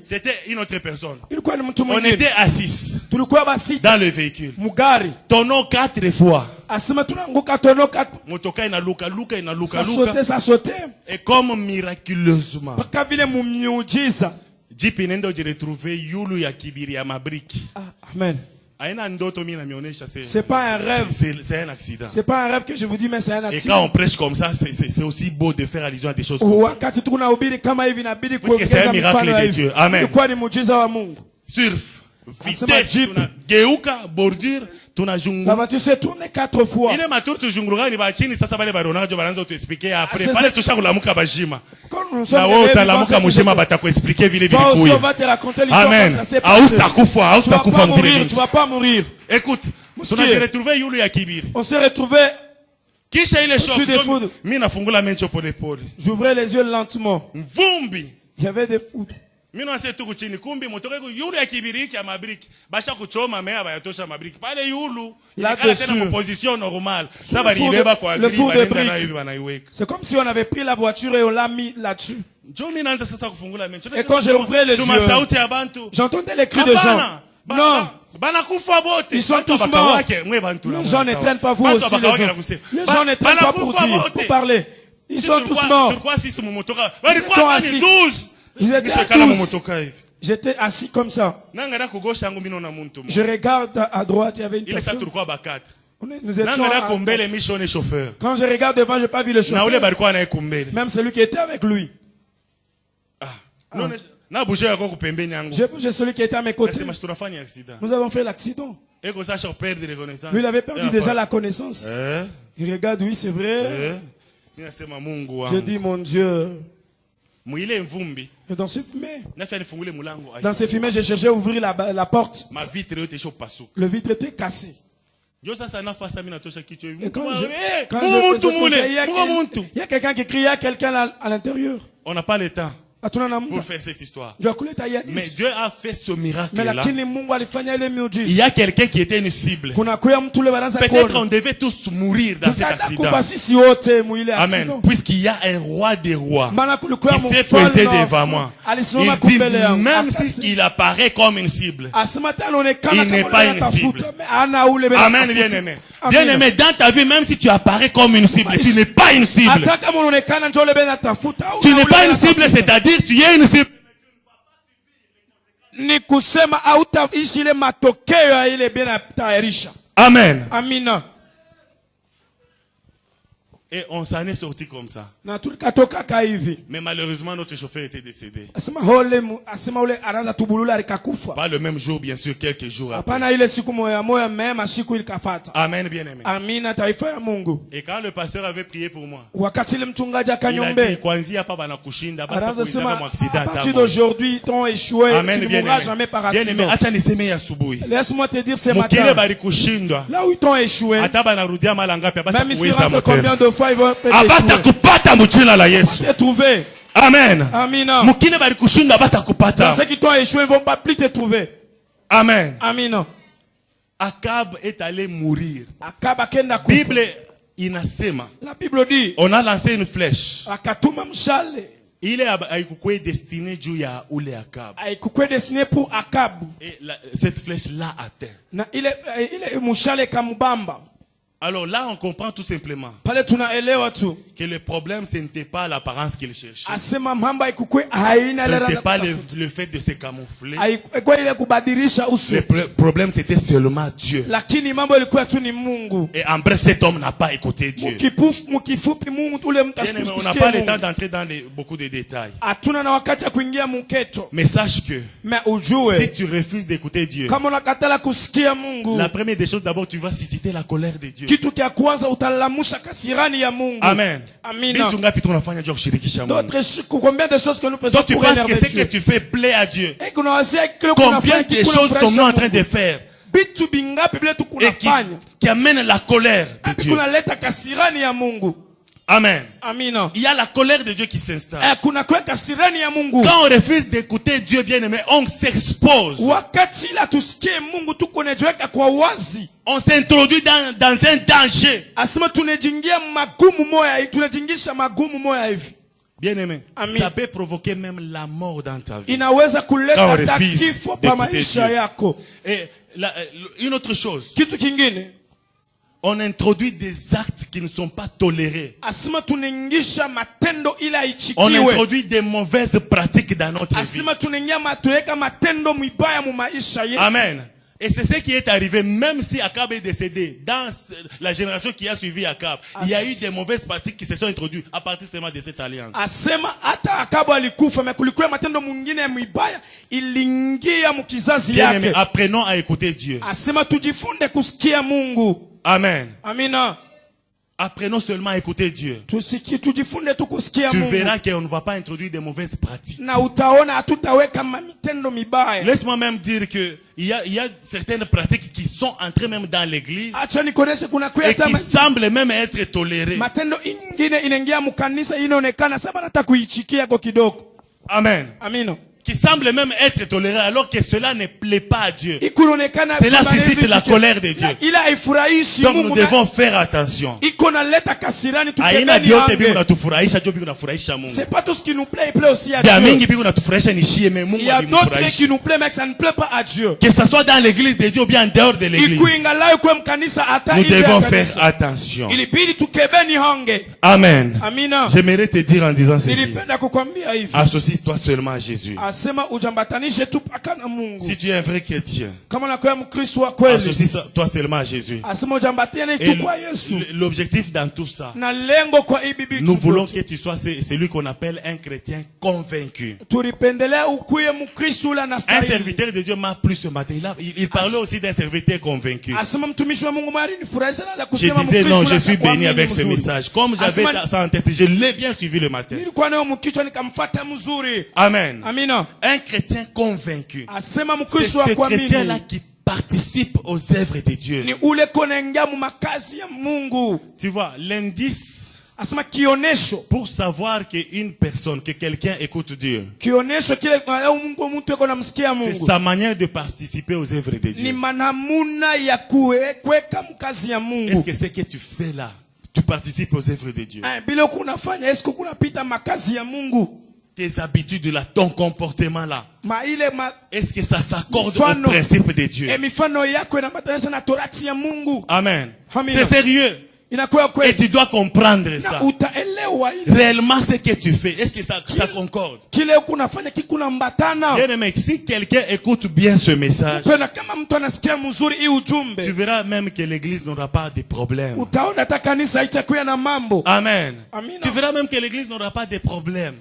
C'était une autre personne. On était à 6 dans le véhicule. Tonneau 4 fois. Motoka inaluka. Et comme miraculeusement, Jeep inaenda retrouver yulu ya kibiri ya mabriki. Amen. C'est pas un rêve. C'est un accident. C'est pas un rêve que je vous dis, mais c'est un accident. Et quand on prêche comme ça, c'est aussi beau de faire allusion à des choses comme ça. Parce que c'est un miracle de Dieu. Amen. Surf, vitesse, geuka bordure la voiture s'est tournée 4 fois. Ile maturu tujunguluka ni bachini sasa bale baronaje banaanza kutuexpliquer après pale tushakulamuka bajima na wewe utalamuka mjima batakuexpliquer vile vile kuya. On va te raconter l'histoire Amen. comme ça s'est passé. Hautakufa mbele. Tu vas pas mourir. Écoute, on a retrouvé yulu ya kibiri. On s'est retrouvé kisha ile shop mimi nafungula mencho pole pole. J'ouvrais les yeux lentement. Mvumbi. Il y avait des foudres. Mimi nase tu kuchini kumbi motoka yulu ya kibiriki ya mabriki basha kuchoma mea bayatosha mabriki pale yulu ikala tena en position normale ça va ribeba kwa gri balinga na hivi banaiweka. C'est comme si on avait pris la voiture et on l'a mis là-dessus. Et quand j'ai ouvert les yeux, j'entendais les cris de gens. Non, ils sont tous morts. Les gens ne traînent pas vous aussi les autres. Les gens ne traînent pas pour dire, pour parler. Ils sont tous morts. Ils étaient tous. J'étais assis comme ça. Je regarde à droite, il y avait une personne. Nous étions quand je regarde devant, je n'ai pas vu le chauffeur. Même celui qui était avec lui. J'ai bougé celui qui était à mes côtés. Nous avons fait l'accident. Lui, il avait perdu déjà la connaissance. Il regarde, oui, c'est vrai. Je dis, mon Dieu. Et dans ce fumée, j'ai cherché à ouvrir la porte. Le vitre était cassé. Et quand il y a quelqu'un qui crie à quelqu'un à l'intérieur. On n'a pas le temps pour faire cette histoire. Mais Dieu a fait ce miracle-là. Il y a quelqu'un qui était une cible. Peut-être on devait tous mourir dans cet accident. Amen. Puisqu'il y a un roi des rois qui s'est pointé devant moi. Il dit, même s'il apparaît comme une cible, il n'est pas une cible. Amen, bien-aimé. Bien-aimé, dans ta vie, même si tu apparais comme une cible, tu n'es pas une cible. Tu n'es pas une cible, c'est-à-dire tu es une cible. Amen. Amina. Et on s'en est sorti comme ça. Mais malheureusement, notre chauffeur était décédé. Pas le même jour, bien sûr, quelques jours après. Amen, bien-aimé. Et quand le pasteur avait prié pour moi, il a dit, à partir d'aujourd'hui, ton échoué, tu ne mourras jamais par accident. Laisse-moi te dire ce matin, là où ton échoué, même s'il rentre combien de fois, il va te trouver. Amen. Amina. Dans ceux qui t'ont échoué, ils ne vont pas plus te trouver. Amen. Amina. Akab est allé mourir. Bible inasema. La Bible dit. On a lancé une flèche. Akatuma mshale. Il est destiné juu ya ule Akab. Haikuwa destiné pour Akab. Et cette flèche l'a atteint. Na ile mshale kamubamba. Alors là, on comprend tout simplement que le problème, ce n'était pas l'apparence qu'il cherchait. Ce n'était pas le fait de se camoufler. Le problème, c'était seulement Dieu. Et en bref, cet homme n'a pas écouté Dieu. On n'a pas le temps d'entrer dans beaucoup de détails. Mais sache que si tu refuses d'écouter Dieu, la première des choses, d'abord, tu vas susciter la colère de Dieu. Amen. Amina. Combien de choses que nous faisons donc, tu penses que ce que tu fais plaît à Dieu. Combien de choses sommes-nous en train de faire et qui amènent la colère de Dieu. Amen. Amina. Il y a la colère de Dieu qui s'installe. Quand on refuse d'écouter Dieu bien-aimé, on s'expose. On s'introduit dans un danger. Bien-aimé, ça peut provoquer même la mort dans ta vie. Quand on refuse d'écouter Dieu. Et une autre chose. On introduit des actes qui ne sont pas tolérés. On introduit des mauvaises pratiques dans notre vie. Amen. Et c'est ce qui est arrivé, même si Akab est décédé, dans la génération qui a suivi Akab, il y a eu des mauvaises pratiques qui se sont introduites à partir seulement de cette alliance. Bien aimé, apprenons à écouter Dieu. Amen. Apprenons seulement à écouter Dieu. Tu verras qu'on ne va pas introduire de mauvaises pratiques. Laisse-moi même dire que il y a certaines pratiques qui sont entrées même dans l'église et qui semblent même être tolérées. Amen. Qui semble même être toléré alors que cela ne plaît pas à Dieu. Cela suscite la colère de Dieu. Donc nous devons faire attention. C'est pas tout ce qui nous plaît, il plaît aussi à Dieu. Il y a d'autres qui nous plaît mais que ça ne plaît pas à Dieu. Que ce soit dans l'église de Dieu ou bien en dehors de l'église. Nous devons faire attention. Amen. J'aimerais te dire en disant ceci. Associe-toi seulement à Jésus. Si tu es un vrai chrétien, associe-toi seulement à Jésus. Et l'objectif dans tout ça, nous voulons que tu sois celui qu'on appelle un chrétien convaincu. Un serviteur de Dieu m'a plu ce matin. Il parlait aussi d'un serviteur convaincu. Je disais non, je suis béni avec ce message. Comme j'avais ça en tête, je l'ai bien suivi le matin. Amen. Un chrétien convaincu, c'est ce chrétien-là qui participe aux œuvres de Dieu. Tu vois, l'indice pour savoir qu'une personne, que quelqu'un écoute Dieu, c'est sa manière de participer aux œuvres de Dieu. Est-ce que ce que tu fais là, tu participes aux œuvres de Dieu? Tes habitudes là, ton comportement là, est-ce que ça s'accorde au principe de Dieu? Amen. C'est sérieux. Et tu dois comprendre ça. Réellement ce que tu fais, est-ce que ça concorde? Bien aimé, si quelqu'un écoute bien ce message, tu verras même que l'église n'aura pas de problème. Amen. Tu verras même que l'église n'aura pas de problème.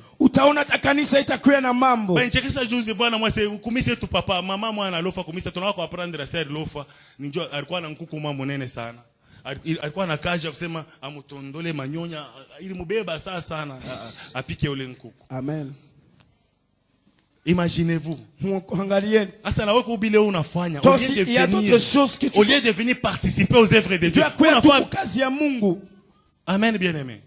Papa, maman mwana lofa kumisa tunako aprendre ser lofa ninjo alikuwa na nkukuma munene sana. Alikuwa na kaja kusema amutondole manyonya ili mubeba sana apike ule nkuku. Amen. Imaginez-vous. Asa na wewe ubile unafanya au lieu de venir participer aux œuvres de Dieu. Kazi ya Mungu. Amen, bien-aimé.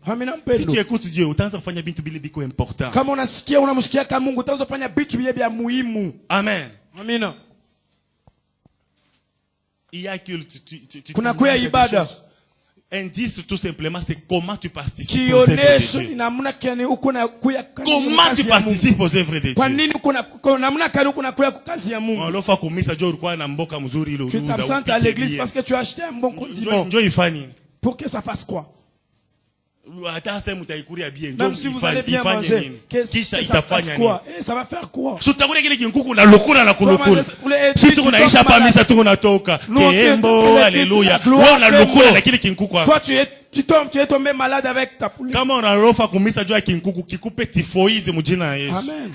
Si tu écoutes Dieu, utaanza kufanya vitu vile biko important. Kama unasikia unamsikia kama Mungu, utaanza kufanya vitu vile vya muhimu. Amen. Amina. Il y a que kuna kuya ibada. Indice tout simplement c'est comment tu participes aux œuvres de Dieu. Comment tu participes aux œuvres de Dieu. Kwa nini kuna namna gani kuna kuya kazi ya Mungu? Alofa kumisa jo ulikuwa na mboka mzuri ile uliuza. Tu t'absentes à l'église parce que tu as acheté un bon condiment. Njo ifanye. Pour que ça fasse quoi? Même si vous allez bien manger, qu'est-ce que ça fasse quoi? Ça va faire quoi? Si tu unaisha pa misa tu unatoka kembo haleluya wana lukula na kile kinkuku toi tu es tombé malade avec ta poulet. Kama unarofa kumisa jua kinkuku kikupe typhoid mjina ya Yesu. Amen.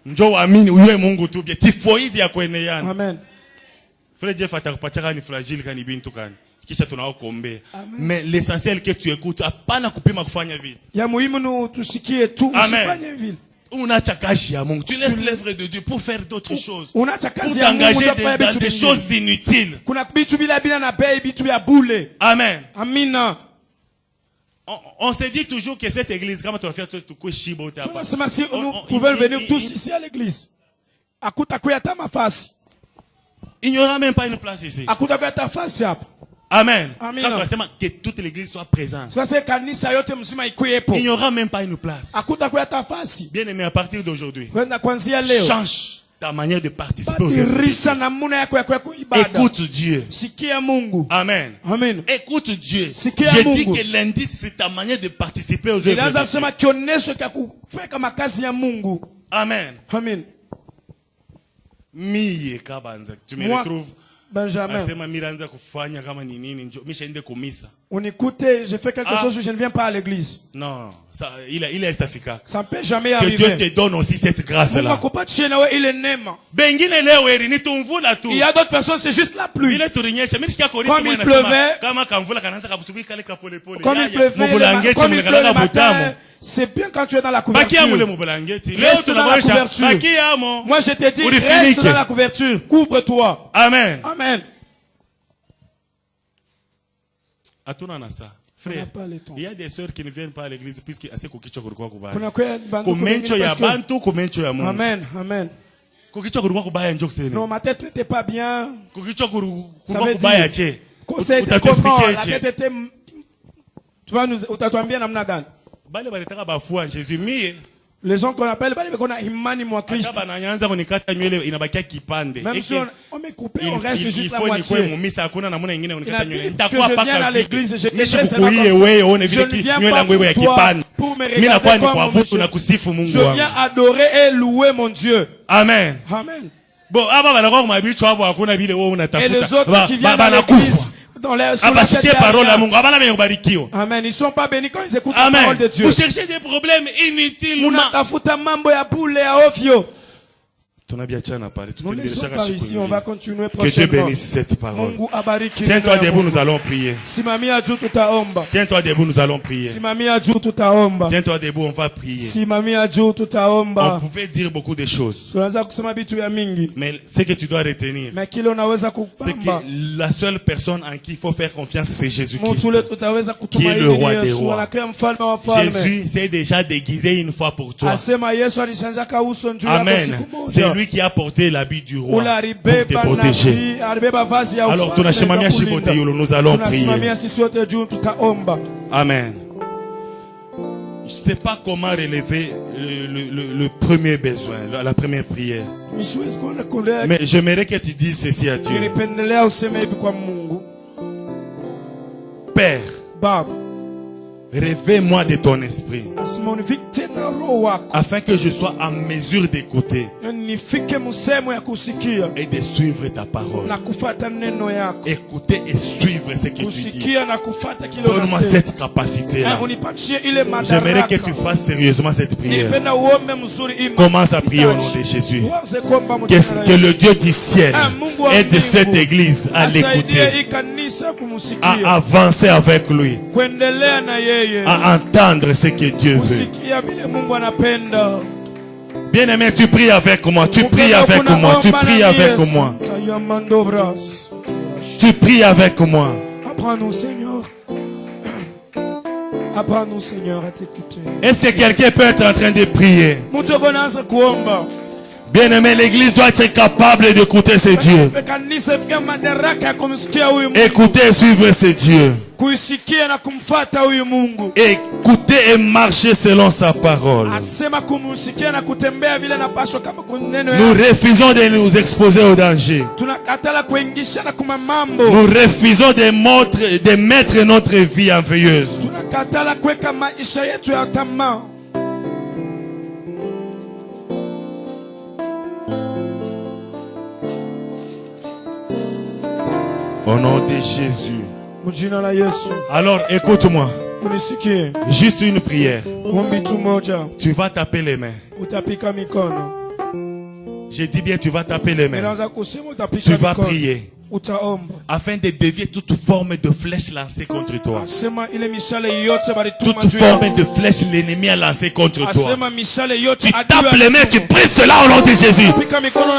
Njoo amini uwe Mungu tu bia typhoid ya kueneana. Amen. Frère Jeff atakupachaka ni fragile kani bintu kani. Kisha tunaokombe. Mais l'essentiel que tu écoutes hapana kupima kufanya vile. Ya muhimu nu tusikie tu usifanye vile. Unaacha kazi ya Mungu. Tu laisses l'œuvre de Dieu pour faire d'autres choses. Unaacha kazi ya Mungu dans des choses inutiles. Kuna bitu bila na bei bitu ya bule. Amen. Amina. On se dit toujours que cette église, comment tu vas faire tout quoi chibo ta pas. Si nous pouvons venir tous ici à l'église. Akuta kuya ta mafasi. Il n'y aura même pas une place ici. Akuta kuya ta face hapa. Amen. Quand on sait que toute l'église soit présente, il n'y aura même pas une place. Bien aimé, à partir d'aujourd'hui, change ta manière de participer aux œuvres. Écoute Dieu. Amen. Écoute Dieu. Je dis que l'indice, c'est ta manière de participer aux œuvres de Dieu. Amen. Tu me retrouves. Benjamin. On écoute, je fais quelque chose, je ne viens pas à l'église. Non, ça, il est efficace. Ça ne peut jamais arriver. Que Dieu te donne aussi cette grâce-là. Il y a d'autres personnes, c'est juste la pluie. Comme il pleuvait, le matin, c'est bien quand tu es dans la couverture. Reste dans la couverture. Moi je te dis, reste dans la couverture. Couvre-toi. Amen. Amen. Frère, il y a des sœurs qui ne viennent pas à l'église puisque assez kukicho kulikuwa kubaya. Amen. Amen. Non, ma tête n'était pas bien. Ça veut dire, c'était comment? La tête était... Tu vas nous... Utatwambia namna gani? Les gens qu'on appelle, qu'on a imani mwa Christ. Même si on m'est coupé, on reste juste la moitié. Que je vienne à l'église, je ne viens pas pour toi, pour me regarder comme je viens adorer et louer mon Dieu. Amen. Amen. Bon, et les autres qui viennent à l'église, Amen. Ils ne sont pas bénis quand ils écoutent la parole de Dieu. Vous cherchez des problèmes inutilement. Nous ne laissons pas ici, on va continuer prochainement. Que Dieu bénisse cette parole. Tiens-toi debout, nous allons prier. Tiens-toi debout, nous allons prier. Tiens-toi debout, on va prier. On pouvait dire beaucoup de choses. Mais ce que tu dois retenir, c'est que la seule personne en qui il faut faire confiance, c'est Jésus-Christ, qui est le roi des rois. Jésus s'est déjà déguisé une fois pour toi. Amen. C'est lui qui a porté l'habit du roi pour te protéger. Alors, nous allons prier. Amen. Je ne sais pas comment relever le premier besoin, la première prière. Mais j'aimerais que tu dises ceci à Dieu. Père, réveille-moi de ton esprit, afin que je sois en mesure d'écouter et de suivre ta parole. Écouter et suivre ce que tu dis. Donne-moi cette capacité-là. J'aimerais que tu fasses sérieusement cette prière. Commence à prier au nom de Jésus. Que le Dieu du ciel aide de cette église à l'écouter, à avancer avec lui, à entendre ce que Dieu veut. Bien-aimé, tu pries avec moi, tu pries avec moi, tu pries avec moi. Tu pries avec moi. Apprends-nous, Seigneur. Apprends-nous, Seigneur, à t'écouter. Est-ce que quelqu'un peut être en train de prier? Bien-aimé, l'église doit être capable d'écouter ce Dieu. Écouter et suivre ce Dieu. Écouter et marcher selon sa parole. Nous refusons de nous exposer au danger. Nous refusons de mettre notre vie en veilleuse. Au nom de Jésus. Alors écoute-moi. Juste une prière. Tu vas taper les mains. Je dis bien, tu vas taper les mains. Tu vas prier, afin de dévier toute forme de flèche lancée contre toi. Toute forme de flèche l'ennemi a lancée contre toi. Tu tapes les mains, tu pries cela au nom de Jésus.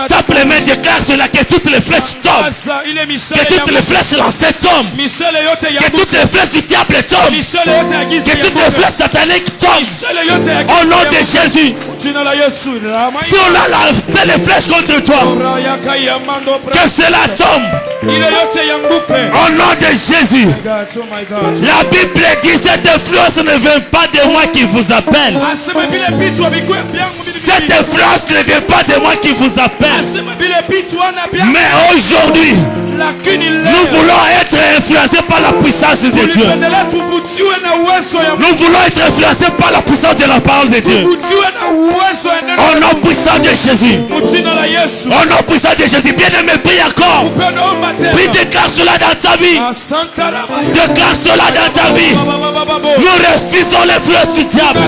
Tape les mains, déclare cela, que toutes les flèches tombent. Que toutes les flèches lancées tombent. Que toutes les flèches du diable tombent. Que toutes les flèches sataniques tombent. Au nom de Jésus. Si on a lancé les flèches contre toi, que cela tombe. Au nom de Jésus. La Bible dit, cette influence ne vient pas de moi qui vous appelle. Cette influence ne vient pas de moi qui vous appelle. Mais aujourd'hui, nous Nous voulons être influencés par la puissance de Dieu. Nous voulons être influencés par la puissance de la parole de Dieu. Au nom puissant de Jésus. Au nom puissant de Jésus. Bien-aimé, prie encore. Prie, déclare cela dans ta vie. Déclare cela dans ta vie. Nous refusons l'influence du diable.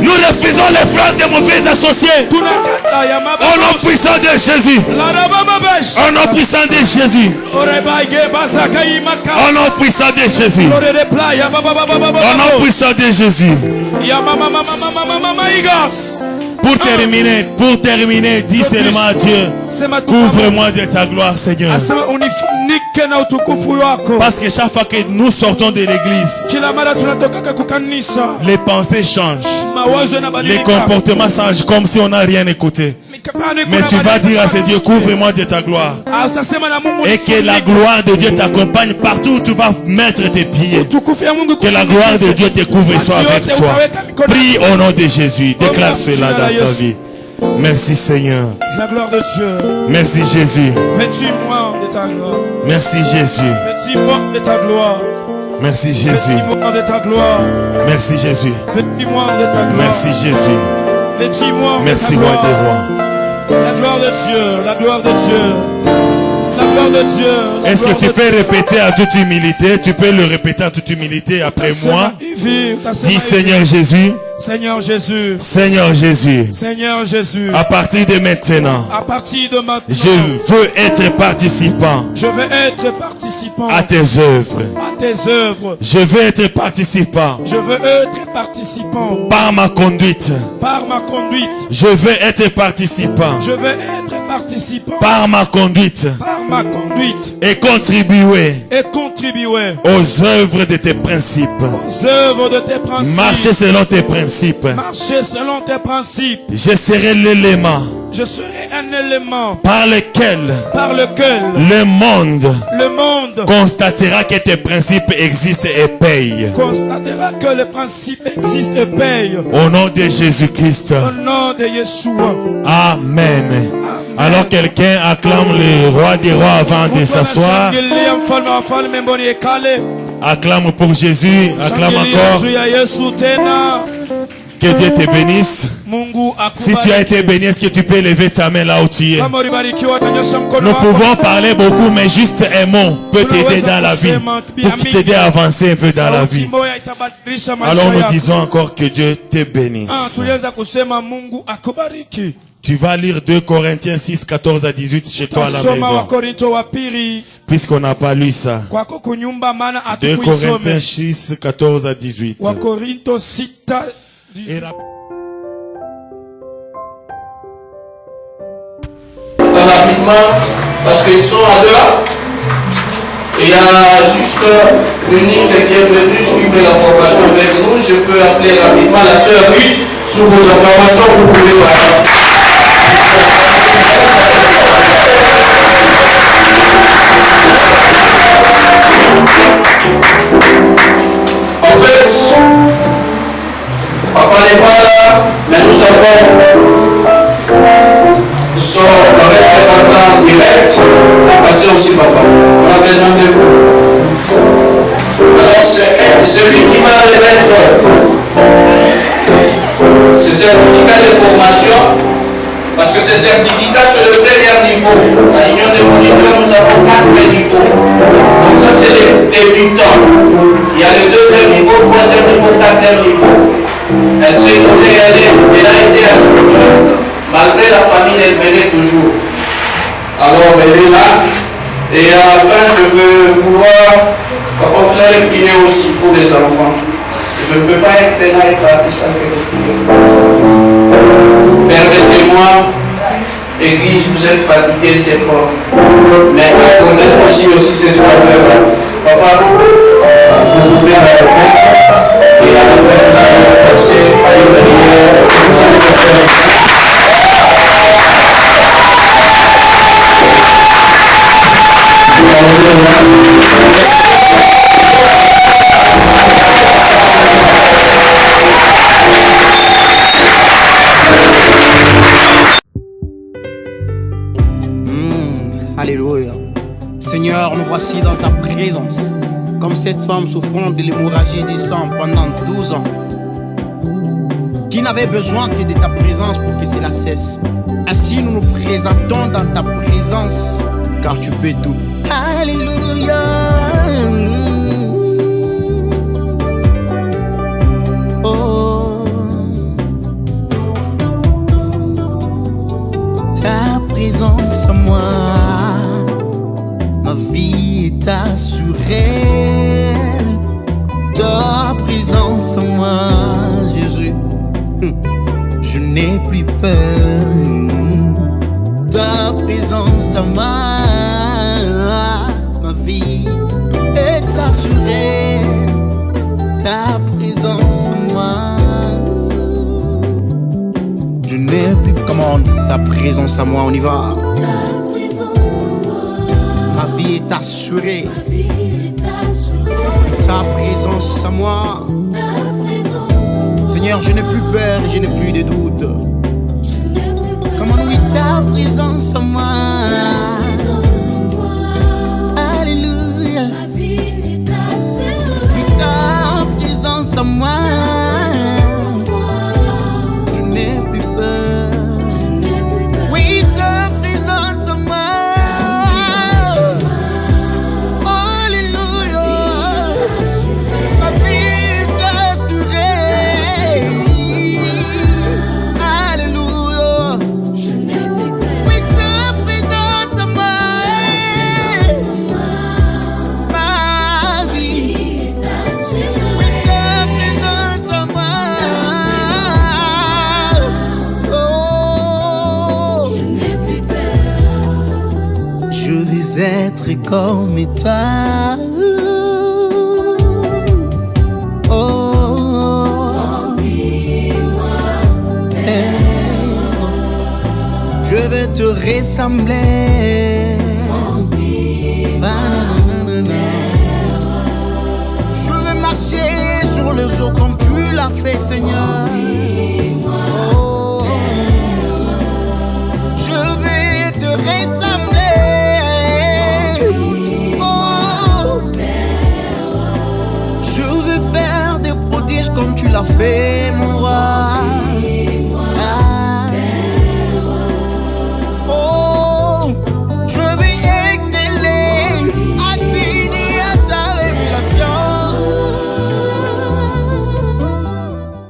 Nous refusons l'influence des mauvais associés. Au nom puissant de Jésus. Au nom puissant de Jésus. Au nom puissant de Jésus. Au nom puissant de Jésus. Pour terminer, dis seulement à Dieu, couvre-moi de ta gloire, Seigneur. Parce que chaque fois que nous sortons de l'église, les pensées changent, les comportements changent comme si on n'a rien écouté. Mais tu vas dire à ce Dieu, couvre-moi de ta gloire. Et que la gloire de Dieu t'accompagne partout où tu vas mettre tes pieds. Que la gloire de Dieu te couvre et soit avec toi. Prie au nom de Jésus. Déclare cela dans ta vie. Merci Seigneur. La gloire de Dieu. Merci Jésus. Vêtis-moi de ta gloire. Merci Jésus. Vêtis-moi de ta gloire. Merci Jésus. Vêtis-moi de ta gloire. Merci Jésus. Vêtis-moi de ta gloire. Merci Jésus. Vêtis-moi. Merci roi des rois. La gloire de Dieu. La gloire de Dieu. La gloire de Dieu. Est-ce que tu peux répéter en toute humilité? Tu peux le répéter en toute humilité après moi. Dis Seigneur Jésus. Seigneur Jésus. Seigneur Jésus. Seigneur Jésus. À partir de maintenant. À partir de maintenant. Je veux être participant. Je veux être participant. À tes œuvres. À tes œuvres. Je veux être participant. Je veux être participant. Par ma conduite. Par ma conduite. Je veux être participant. Je veux être participant. Par ma conduite. Par ma conduite. Et contribuer. Et contribuer. Aux œuvres de tes principes. Aux œuvres de tes principes. Marcher selon tes principes. Marcher selon tes principes. Je serai l'élément. Je serai un élément par lequel le monde constatera que tes principes existent et payent. Constatera que les principes existent et payent. Au nom de Jésus-Christ. Au nom de Yeshua. Amen. Alors quelqu'un acclame le roi des rois avant de s'asseoir. Acclame pour Jésus. Acclame encore. Que Dieu te bénisse. Si tu as été béni, est-ce que tu peux lever ta main là où tu es? Nous pouvons parler beaucoup, mais juste un mot peut t'aider dans la vie. Pour t'aider à avancer un peu dans la vie. Alors nous disons encore que Dieu te bénisse. Tu vas lire 2 Corinthiens 6, 14 à 18 chez toi à la maison. Puisqu'on n'a pas lu ça. 2 Corinthiens 6, 14 à 18. Rapidement, parce qu'ils sont à dehors. Et il y a juste l'unique qui est venue suivre la formation avec nous. Je peux appeler rapidement la sœur Ruth. Sous vos informations, vous pouvez parler. En fait, papa n'est pas là, mais nous avons, ce sont le représentant direct, passez aussi papa, on a besoin de vous. Alors c'est lui qui va remettre ce certificat de formation, parce que ce certificat c'est le premier niveau. À l'Union des moniteurs, nous avons 4 niveaux. Donc ça c'est les débutants. Il y a le 2e niveau, 3e niveau, 4e niveau. Elle s'est donnée, elle a été assurée. Malgré la famille, elle venait toujours. Alors elle est là. Et à la fin, je veux vouloir, papa, vous allez prier aussi pour les enfants. Je ne peux pas être là et partir sans que vous priez. Permettez-moi, Église, vous êtes fatigués, c'est bon. Mais accordez-moi aussi cette faveur. Papa, vous pouvez la remettre. Et à la fin, vous allez passer à une prière. Vous allez faire Alléluia. Seigneur, nous voici dans ta présence, comme cette femme souffrant de l'hémorragie du sang pendant 12 ans, qui n'avait besoin que de ta présence pour que cela cesse. Ainsi nous nous présentons dans ta présence, car tu peux tout. Alléluia. Oh, ta présence en moi, ma vie est assurée. Ta présence en moi, Jésus, je n'ai plus peur. Ta présence en moi, ma vie est assurée. Ta présence en moi, je n'ai plus. Commande ta présence en moi, on y va. Ma vie est assurée. Ta présence en moi, Seigneur, je n'ai plus peur, je n'ai plus de doute. Comment oui, ta présence en moi. Alléluia. Ta présence en moi, je n'ai plus peur. Oui, ta présence en moi. Alléluia. Ma vie est assurée. Alléluia. Oui, ta présence en moi. Ma vie. Oui, ta présence en moi. Oh, je vais être comme toi. Oh, je vais te ressembler. Je vais marcher sur les eaux comme tu l'as fait, Seigneur. Oh, je vais te ressembler. Oh, je vais faire des prodiges comme tu l'as fait.